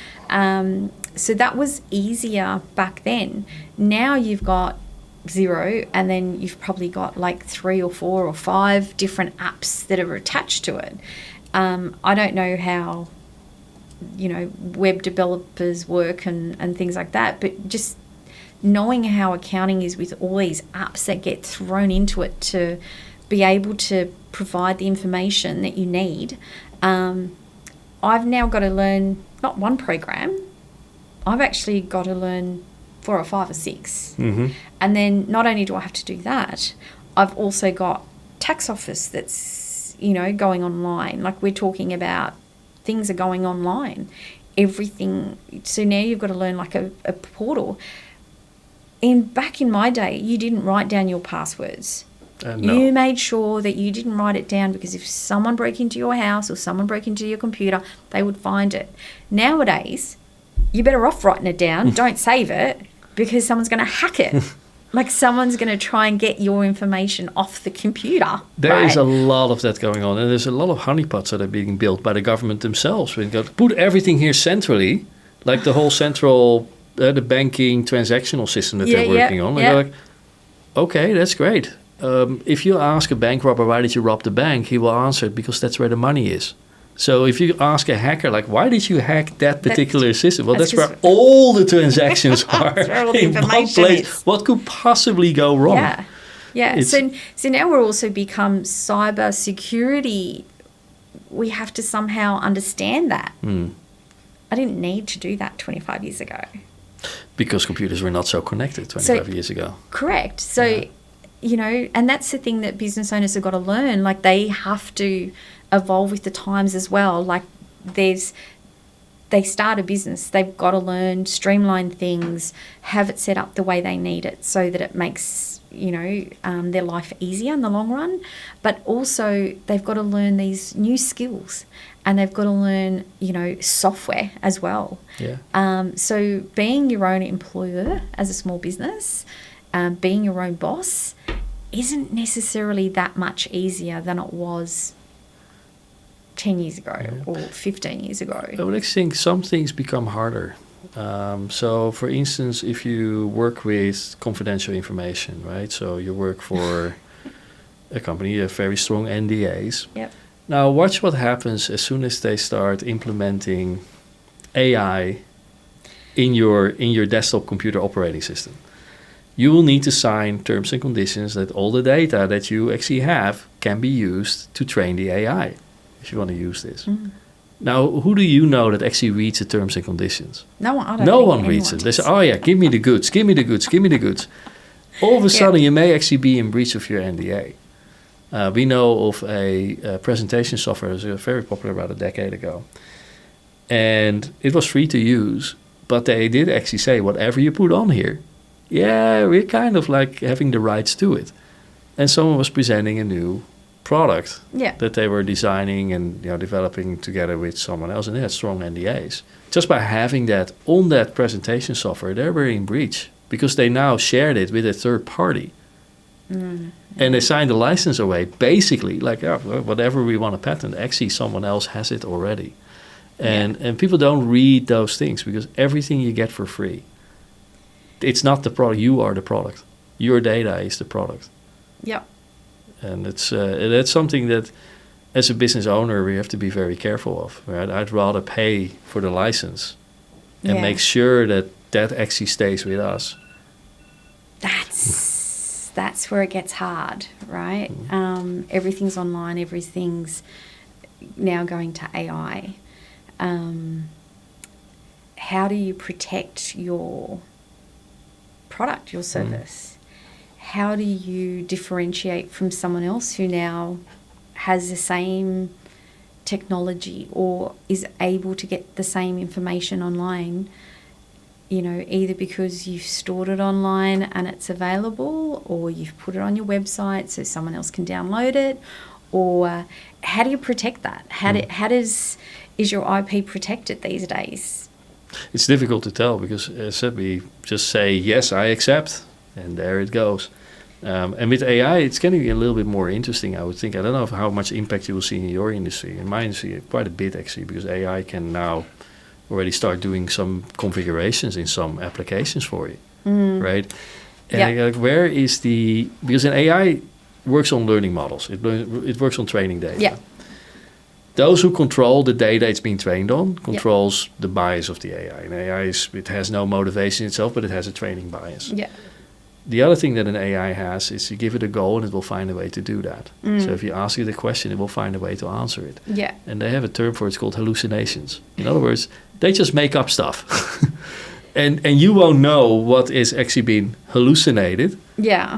So that was easier back then. Now you've got Xero, and then you've probably got like 3 or 4 or 5 different apps that are attached to it. I don't know how, you know, web developers work and things like that, but just knowing how accounting is with all these apps that get thrown into it to be able to provide the information that you need. I've now got to learn not one program, I've actually got to learn 4 or 5 or 6. And then not only do I have to do that, I've also got tax office that's, you know, going online. Like we're talking about things are going online. Everything. So now you've got to learn like a portal. And back in my day, you didn't write down your passwords. No. You made sure that you didn't write it down, because if someone broke into your house or someone broke into your computer, they would find it. Nowadays, you're better off writing it down. Don't save it, because someone's going to hack it. Like someone's going to try and get your information off the computer. There is a lot of that going on. And there's a lot of honeypots that are being built by the government themselves. We got put everything here centrally, like the whole central... the banking transactional system that they're working on. They're like, okay, that's great. If you ask a bank robber, why did you rob the bank? He will answer it because that's where the money is. So if you ask a hacker, like, why did you hack that particular system? Well, that's where all the transactions are in one place. What could possibly go wrong? Yeah. So now we're also become cyber security. We have to somehow understand that. I didn't need to do that 25 years ago. Because computers were not so connected 25 years ago. Correct. So, you know, and that's the thing that business owners have got to learn. Like, they have to evolve with the times as well. Like, they start a business. They've got to learn, streamline things, have it set up the way they need it so that it makes, you know, their life easier in the long run. But also they've got to learn these new skills. And they've got to learn, you know, software as well. So being your own employer as a small business, being your own boss, isn't necessarily that much easier than it was 10 years ago or 15 years ago. I would think some things become harder. So, for instance, if you work with confidential information, right? So you work for a company, you have very strong NDAs. Now, watch what happens as soon as they start implementing AI in your desktop computer operating system. You will need to sign terms and conditions that all the data that you actually have can be used to train the AI, if you want to use this. Now, who do you know that actually reads the terms and conditions? No one. No one reads it. They say, oh yeah, give me the goods, give me the goods, give me the goods. All of a sudden, you may actually be in breach of your NDA. We know of a presentation software that was very popular about a decade ago. And it was free to use, but they did actually say, whatever you put on here, we're kind of like having the rights to it. And someone was presenting a new product that they were designing and developing together with someone else, and they had strong NDAs. Just by having that on that presentation software, they were in breach because they now shared it with a third party. And they signed the license away, basically, like, whatever we want to patent, actually someone else has it already. And people don't read those things because everything you get for free, it's not the product, you are the product. Your data is the product. And that's something that, as a business owner, we have to be very careful of. Right? I'd rather pay for the license and make sure that that actually stays with us. That's where it gets hard, right? Everything's online, everything's now going to AI. how do you protect your product, your service? How do you differentiate from someone else who now has the same technology or is able to get the same information online, you know, either because you've stored it online and it's available, or you've put it on your website so someone else can download it, or how do you protect that? Is your IP protected these days? It's difficult to tell because, as I said, we just say, yes, I accept, and there it goes. And with AI, it's getting a little bit more interesting, I would think. I don't know how much impact you will see in your industry. In my industry, quite a bit, actually, because AI can now already start doing some configurations in some applications for you, right? And like, where is because an AI works on learning models. It works on training data. Yeah. Those who control the data it's being trained on controls the bias of the AI. And AI it has no motivation itself, but it has a training bias. Yeah. The other thing that an AI has is you give it a goal and it will find a way to do that. So if you ask it a question, it will find a way to answer it. Yeah. And they have a term for it, it's called hallucinations. In other words, they just make up stuff. and you won't know what is actually being hallucinated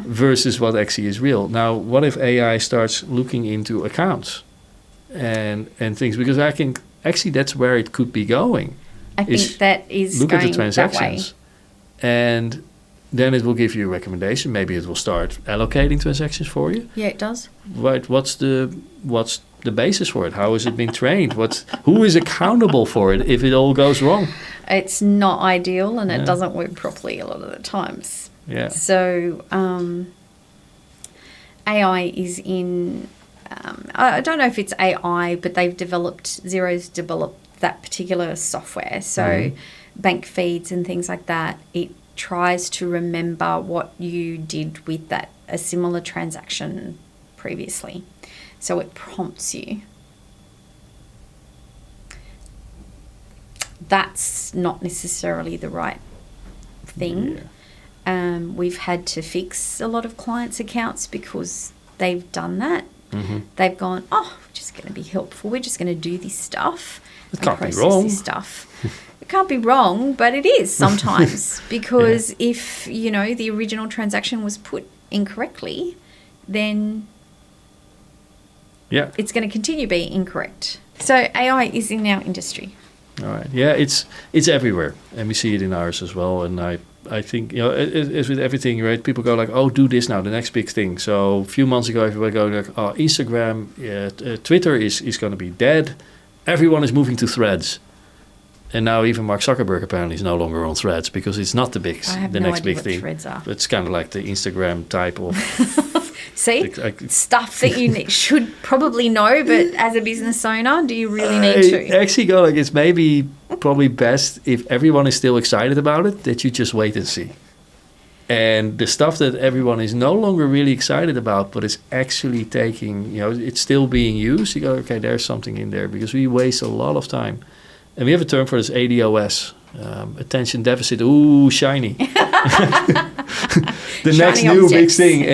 versus what actually is real. Now, what if AI starts looking into accounts and things? Because I think actually that's where it could be going. I think that is look going at the transactions that way. And then it will give you a recommendation. Maybe it will start allocating transactions for you. Yeah, it does. Right. What's the basis for it? How has it been trained? Who is accountable for it if it all goes wrong? It's not ideal, and it doesn't work properly a lot of the times. Yeah. So AI is in. I don't know if it's AI, but Xero's developed that particular software. So bank feeds and things like that. It tries to remember what you did with a similar transaction previously. So it prompts you. That's not necessarily the right thing. Yeah. We've had to fix a lot of clients' accounts because they've done that. They've gone, we're just going to be helpful. We're just going to do this stuff. It can't be wrong. This stuff. It can't be wrong, but it is sometimes because if, the original transaction was put incorrectly, then it's going to continue being incorrect. So AI is in our industry. All right. Yeah, it's everywhere, and we see it in ours as well. And I think, as with everything, right? People go like, do this now, the next big thing. So a few months ago, everybody go like, Instagram, Twitter is going to be dead. Everyone is moving to Threads. And now even Mark Zuckerberg apparently is no longer on Threads because it's not the next big thing. Threads are. It's kind of like the Instagram type of... See? Stuff that you should probably know, but as a business owner, do you really need to? I actually go like, it's probably best if everyone is still excited about it, that you just wait and see. And the stuff that everyone is no longer really excited about, but is actually taking, it's still being used, you go, okay, there's something in there, because we waste a lot of time. And we have a term for this, ADOS, attention deficit. Ooh, shiny. The next shiny new objects. big thing.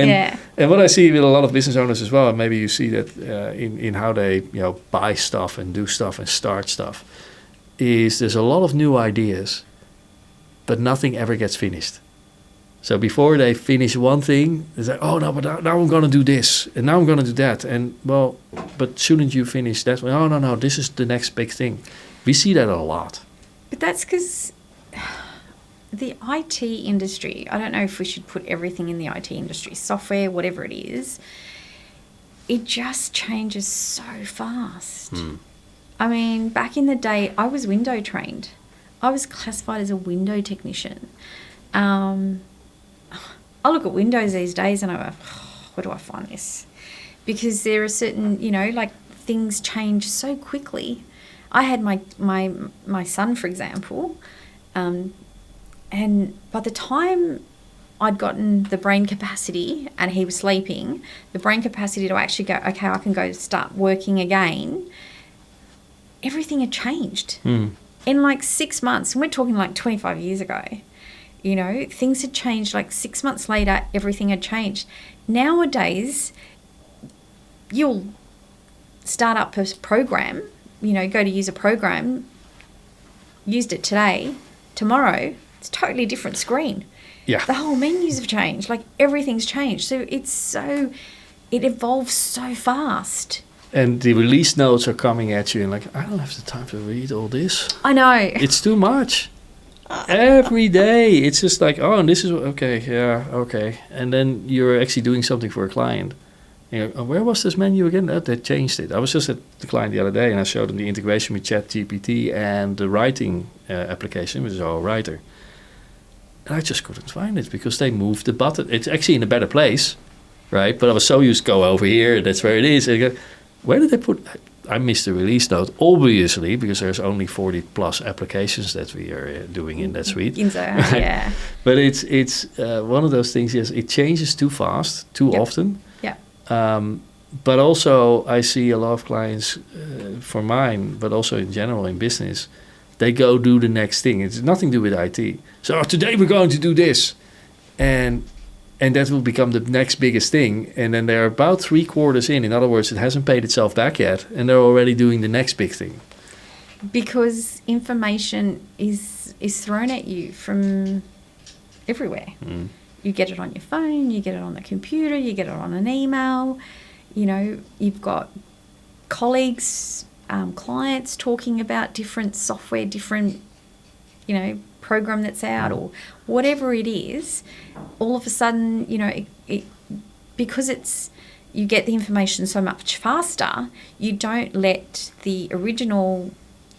And what I see with a lot of business owners as well, and maybe you see that in how they buy stuff and do stuff and start stuff, is there's a lot of new ideas, but nothing ever gets finished. So before they finish one thing, they say, no, but now I'm going to do this, and now I'm going to do that. And, but shouldn't you finish that? No, this is the next big thing. We see that a lot. But that's because the IT industry, I don't know if we should put everything in the IT industry, software, whatever it is, it just changes so fast. I mean, back in the day, I was window trained. I was classified as a window technician. I look at windows these days and I go, where do I find this? Because there are certain, things change so quickly. I had my son, for example, and by the time I'd gotten the brain capacity and he was sleeping, the brain capacity to actually go, okay, I can go start working again, everything had changed. In 6 months, and we're talking 25 years ago, things had changed. 6 months later, everything had changed. Nowadays, you'll start up a program, go to use a program, used it today, Tomorrow, it's a totally different screen. Yeah. The whole menus have changed. Like, everything's changed. So it evolves so fast. And the release notes are coming at you and like, I don't have the time to read all this. I know. It's too much. Every day. It's just like, oh, and this is, okay, yeah, okay. And then you're actually doing something for a client. You know, where was this menu again? Oh, they changed it. I was just at the client the other day and I showed them the integration with ChatGPT and the writing application, which is our writer. And I just couldn't find it because they moved the button. It's actually in a better place, right? But I was so used to go over here, that's where it is. And I go, where did they put... I missed the release note, obviously, because there's only 40 plus applications that we are doing in that suite. In Zoho, right? Yeah. But it's one of those things, yes, it changes too fast, too often. Yeah. But also, I see a lot of clients, for mine, but also in general in business, they go do the next thing. It's nothing to do with IT. So today we're going to do this. And that will become the next biggest thing. And then they're about 3/4 in. In other words, it hasn't paid itself back yet. And they're already doing the next big thing. Because information is thrown at you from everywhere. Mm. You get it on your phone, you get it on the computer, you get it on an email. You know, you've got colleagues, clients talking about different software, different, program that's out or whatever it is. All of a sudden, because you get the information so much faster, you don't let the original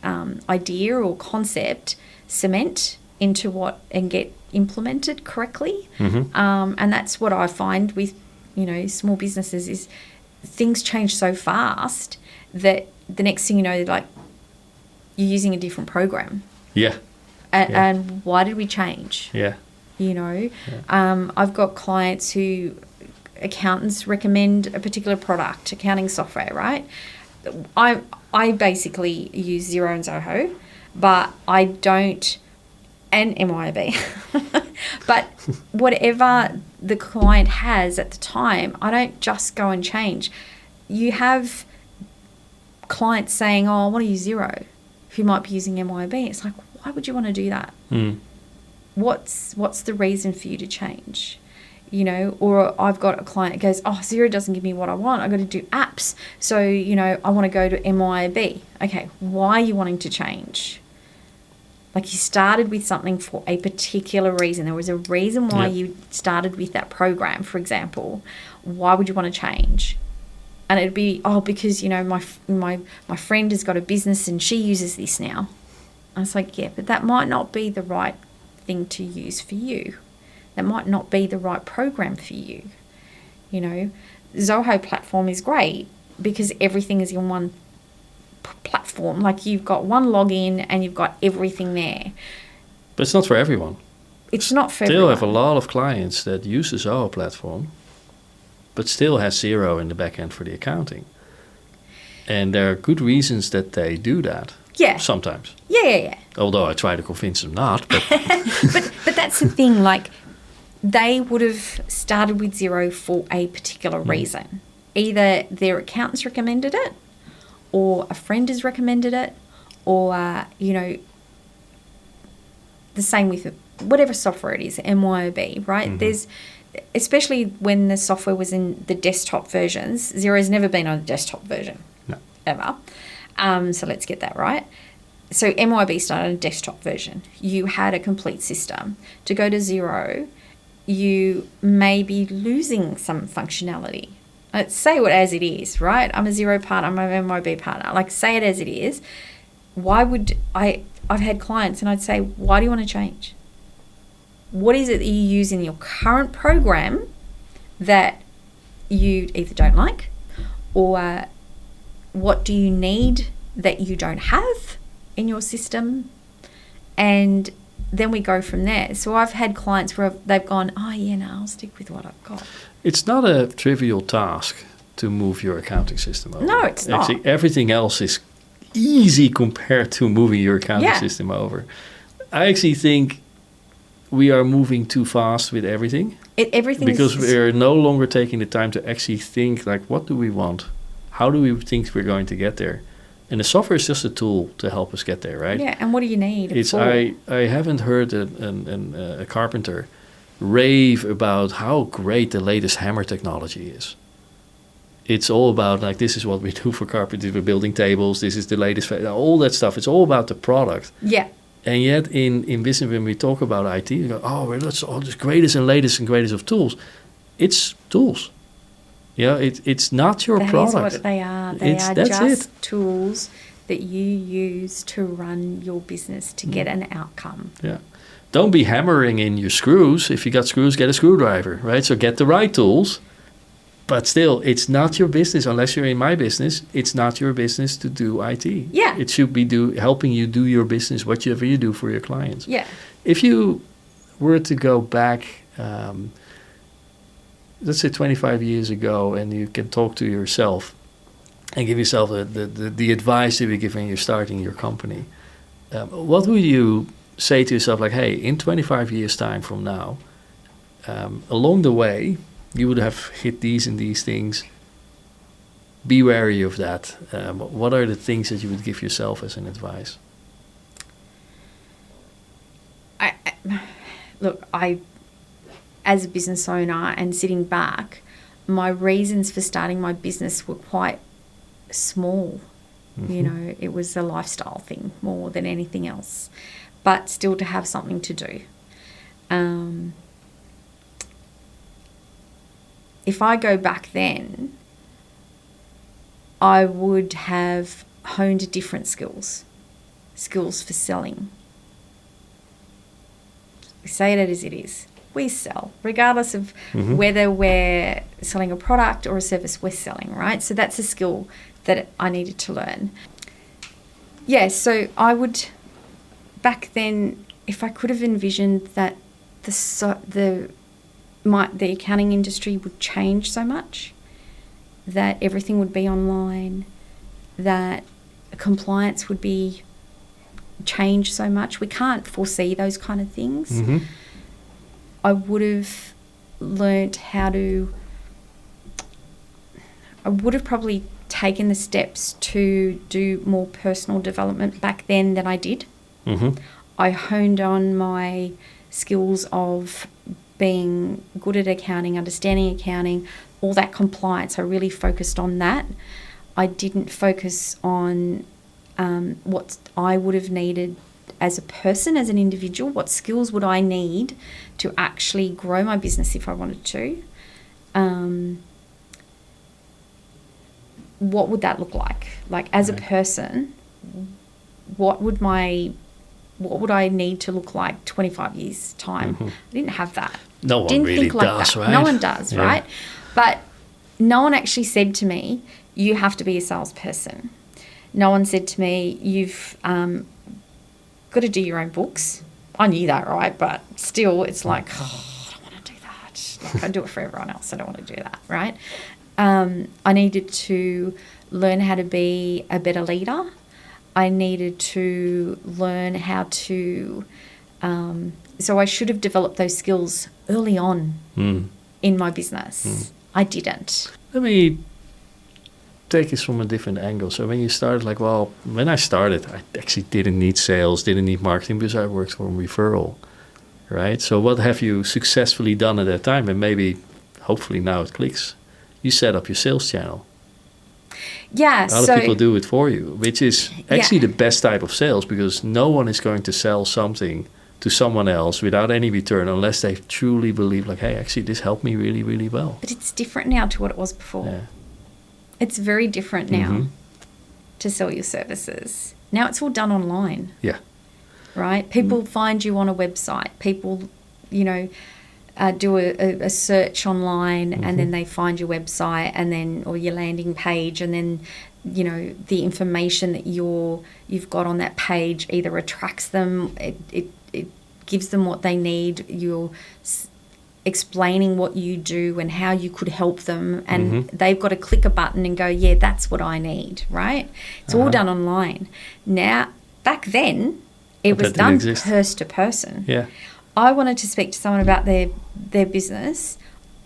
idea or concept cement into and get implemented correctly. Mm-hmm. And that's what I find with, small businesses is things change so fast that the next thing you know, like, you're using a different program. Yeah. And why did we change? Yeah. I've got clients who accountants recommend a particular product, accounting software, right? I basically use Xero and Zoho, but I don't, and MYOB. But whatever the client has at the time, I don't just go and change. You have clients saying, oh, I want to use Xero, who might be using MYOB. It's like, why would you want to do that? Mm. What's the reason for you to change? Or I've got a client that goes, oh, Xero doesn't give me what I want. I've got to do apps. So, I want to go to MYOB. Okay, why are you wanting to change? Like, you started with something for a particular reason. There was a reason why you started with that program, for example. Why would you want to change? And it'd be, because, my friend has got a business and she uses this now. I was like, yeah, but that might not be the right thing to use for you. That might not be the right program for you. Zoho platform is great because everything is in one platform. Like, you've got one login and you've got everything there. But it's not for everyone. It's not for everyone. Still have a lot of clients that use the Zoho platform, but still has Xero in the back end for the accounting. And there are good reasons that they do that. Yeah. Sometimes. Yeah. Although I try to convince them not. But but that's the thing. Like, they would have started with Xero for a particular reason. Either their accountants recommended it, or a friend has recommended it, or, the same with whatever software it is, MYOB, right? Mm-hmm. There's, especially when the software was in the desktop versions, Xero's never been on a desktop version. No. Ever. So let's get that right. So MYOB started on a desktop version. You had a complete system. To go to Xero, you may be losing some functionality. Let's say it as it is, right? I'm a Xero partner, I'm an MYOB partner. Like, say it as it is. Why would I've had clients and I'd say, why do you want to change? What is it that you use in your current program that you either don't like, or what do you need that you don't have in your system? And then we go from there. So I've had clients where they've gone, oh, yeah, no, I'll stick with what I've got. It's not a trivial task to move your accounting system over. No, it's not. Actually, everything else is easy compared to moving your accounting system over. I actually think we are moving too fast with everything. Because we're no longer taking the time to actually think, like, what do we want? How do we think we're going to get there? And the software is just a tool to help us get there, right? Yeah, and what do you need? I haven't heard a carpenter rave about how great the latest hammer technology is. It's all about, like, this is what we do for carpenters. We're building tables. This is the latest, all that stuff. It's all about the product. Yeah. And yet in business, when we talk about IT, we go, oh, well, that's all the greatest and greatest of tools. It's tools. Yeah, it's not your product. That is what they are. They are just tools that you use to run your business to get an outcome. Yeah. Don't be hammering in your screws. If you got screws, get a screwdriver, right? So get the right tools. But still, it's not your business. Unless you're in my business, it's not your business to do IT. Yeah. It should be helping you do your business, whatever you do for your clients. Yeah. If you were to go back, let's say 25 years ago, and you can talk to yourself and give yourself the advice that you give when you're starting your company, what would you say to yourself, like, hey, in 25 years' time from now, along the way, you would have hit these and these things. Be wary of that. What are the things that you would give yourself as an advice? I, as a business owner and sitting back, my reasons for starting my business were quite small. Mm-hmm. You know, it was a lifestyle thing more than anything else, but still to have something to do. If I go back then, I would have honed different skills for selling. We say it as it is. We sell, regardless of whether we're selling a product or a service, we're selling, right? So that's a skill that I needed to learn. Yeah, so I would, back then, if I could have envisioned that the accounting industry would change so much, that everything would be online, that compliance would be changed so much. We can't foresee those kind of things. Mm-hmm. I would have learnt I would have probably taken the steps to do more personal development back then than I did. Mm-hmm. I honed on my skills of being good at accounting, understanding accounting, all that compliance. I really focused on that. I didn't focus on what I would have needed as a person, as an individual. What skills would I need to actually grow my business if I wanted to? What would that look like? Like, as a person, what would I need to look like 25 years' time? Mm-hmm. I didn't have that. No one really does, right? No one does, right? But no one actually said to me, you have to be a salesperson. No one said to me, you've got to do your own books. I knew that, right? But still, it's like, I don't want to do that. Like, I do it for everyone else. I don't want to do that, right? I needed to learn how to be a better leader. I needed to learn how to... so I should have developed those skills early on in my business. I didn't. Let me take this from a different angle. So when you started, like, well, when I started, I actually didn't need sales, didn't need marketing, because I worked for a referral, right? So what have you successfully done at that time? And maybe, hopefully now it clicks. You set up your sales channel. Yeah. Other people do it for you, which is actually the best type of sales, because no one is going to sell something to someone else without any return unless they truly believe, like, hey, actually this helped me really, really well. But it's different now to what it was before. Yeah. It's very different now to sell your services. Now it's all done online. Yeah. Right? People find you on a website. People, do a search online and then they find your website or your landing page, and then, the information that you've got on that page either attracts them, it gives them what they need. You're explaining what you do and how you could help them, and they've got to click a button and go, yeah, that's what I need, right? It's all done online. Now, back then, it was done person to person. Yeah. I wanted to speak to someone about their business.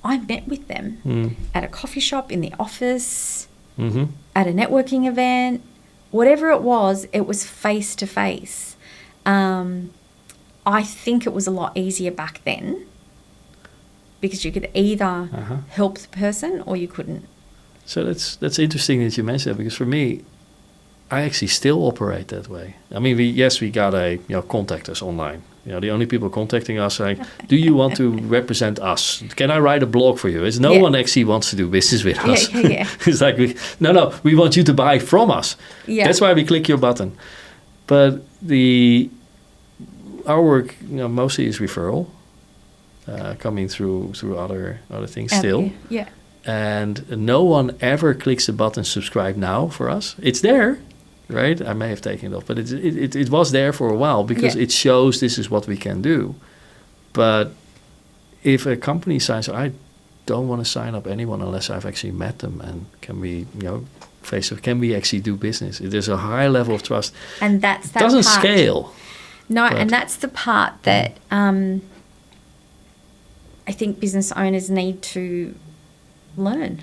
I met with them at a coffee shop, in the office, at a networking event. whatever it was face to face. I think it was a lot easier back then because you could either help the person or you couldn't. So that's interesting that you mentioned that, because for me, I actually still operate that way. I mean, we got contact us online. The only people contacting us are like, do you want to represent us? Can I write a blog for you? It's no one actually wants to do business with us. Yeah. It's like, we want you to buy from us. Yeah. That's why we click your button. But our work, mostly is referral, coming through other things still. Yeah. And no one ever clicks the button subscribe now for us. It's there, right? I may have taken it off, but it was there for a while because it shows this is what we can do. But if a company signs, I don't want to sign up anyone unless I've actually met them and can we actually do business? There's a high level of trust. And that's that doesn't part. Scale. No, and that's the part that I think business owners need to learn.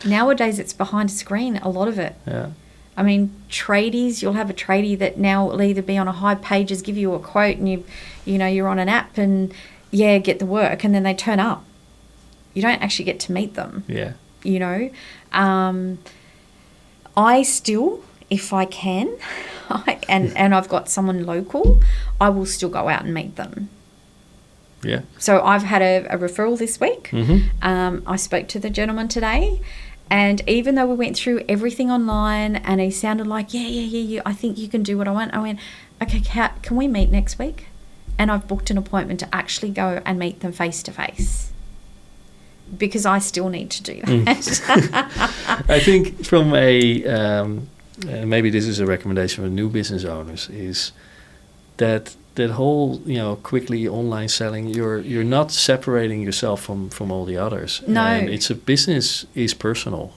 Nowadays, it's behind a screen, a lot of it. Yeah. I mean, tradies, you'll have a tradie that now will either be on a high pages, give you a quote, and you're on an app and get the work, and then they turn up. You don't actually get to meet them. Yeah. I still, if I can, and I've got someone local, I will still go out and meet them. Yeah. So I've had a referral this week. Mm-hmm. I spoke to the gentleman today, and even though we went through everything online and he sounded like, yeah, I think you can do what I want. I went, okay, can we meet next week? And I've booked an appointment to actually go and meet them face to face because I still need to do that. I think from maybe this is a recommendation for new business owners, is that whole quickly online selling, you're not separating yourself from all the others. No. And it's a business is personal,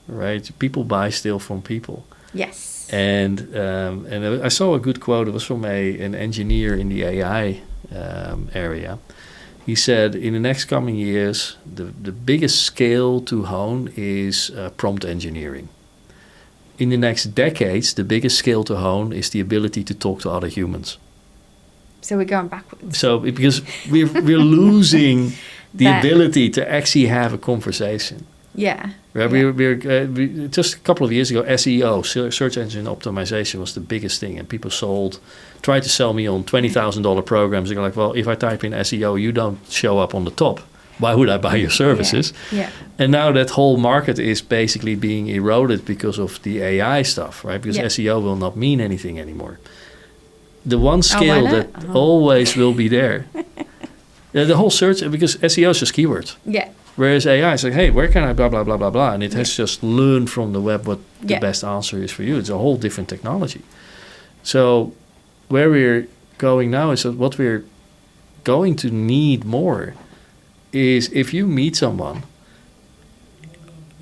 right? People buy still from people. Yes. And I saw a good quote. It was from an engineer in the AI area. He said, in the next coming years, the biggest scale to hone is prompt engineering. In the next decades, the biggest skill to hone is the ability to talk to other humans. So we're going backwards. So because we're losing the ability to actually have a conversation. Yeah. Right? We just a couple of years ago, SEO, search engine optimization, was the biggest thing, and people tried to sell me on $20,000 programs. They're like, well, if I type in SEO, you don't show up on the top. Why would I buy your services? Yeah. And now that whole market is basically being eroded because of the AI stuff, right? Because SEO will not mean anything anymore. The one skill that always will be there. The whole search, because SEO is just keywords. Yeah. Whereas AI is like, hey, where can I blah, blah, blah, blah, blah. And it has just learned from the web what the best answer is for you. It's a whole different technology. So where we're going now is that what we're going to need more is if you meet someone,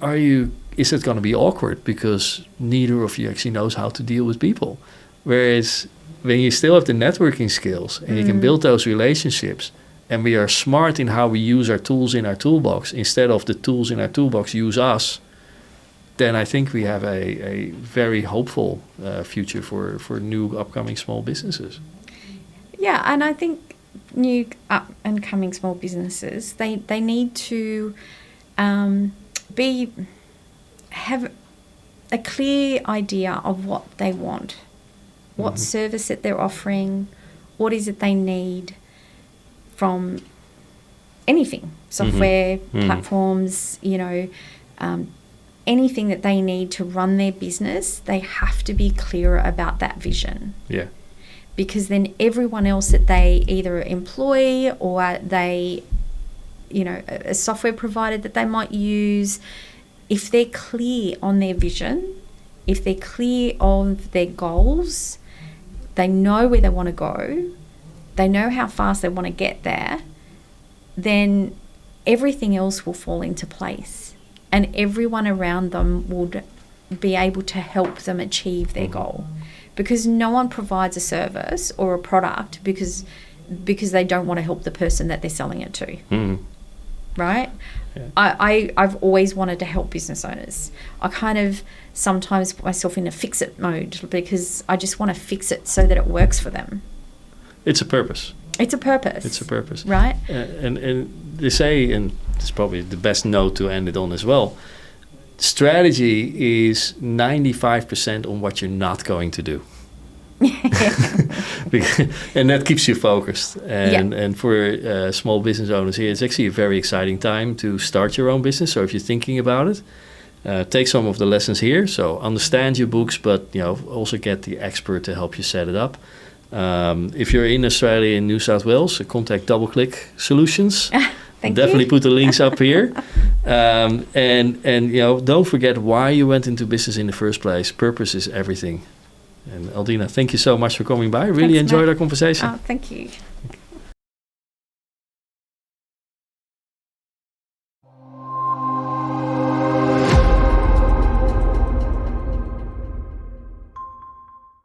is it going to be awkward because neither of you actually knows how to deal with people? Whereas when you still have the networking skills and you can build those relationships, and we are smart in how we use our tools in our toolbox instead of the tools in our toolbox use us, then I think we have a very hopeful future for new upcoming small businesses. Yeah, and I think new up and coming small businesses, they need to have a clear idea of what they want, what service that they're offering, what is it they need from anything, software, platforms, anything that they need to run their business. They have to be clearer about that vision. Yeah. Because then everyone else that they either employ or they, a software provider that they might use, if they're clear on their vision, if they're clear of their goals, they know where they want to go, they know how fast they want to get there, then everything else will fall into place and everyone around them would be able to help them achieve their goal. Because no one provides a service or a product because they don't want to help the person that they're selling it to. right? I've always wanted to help business owners. I kind of sometimes put myself in a fix-it mode because I just want to fix it so that it works for them. It's a purpose. It's a purpose. It's a purpose. Right. And they say, and it's probably the best note to end it on as well, strategy is 95% on what you're not going to do. And that keeps you focused. And for small business owners here, it's actually a very exciting time to start your own business. So if you're thinking about it, take some of the lessons here. So understand your books, but also get the expert to help you set it up. If you're in Australia and New South Wales, contact DoubleClick Solutions. Definitely put the links up here. And don't forget why you went into business in the first place. Purpose is everything. And Aldina, thank you so much for coming by. Really enjoyed our conversation. Thank you.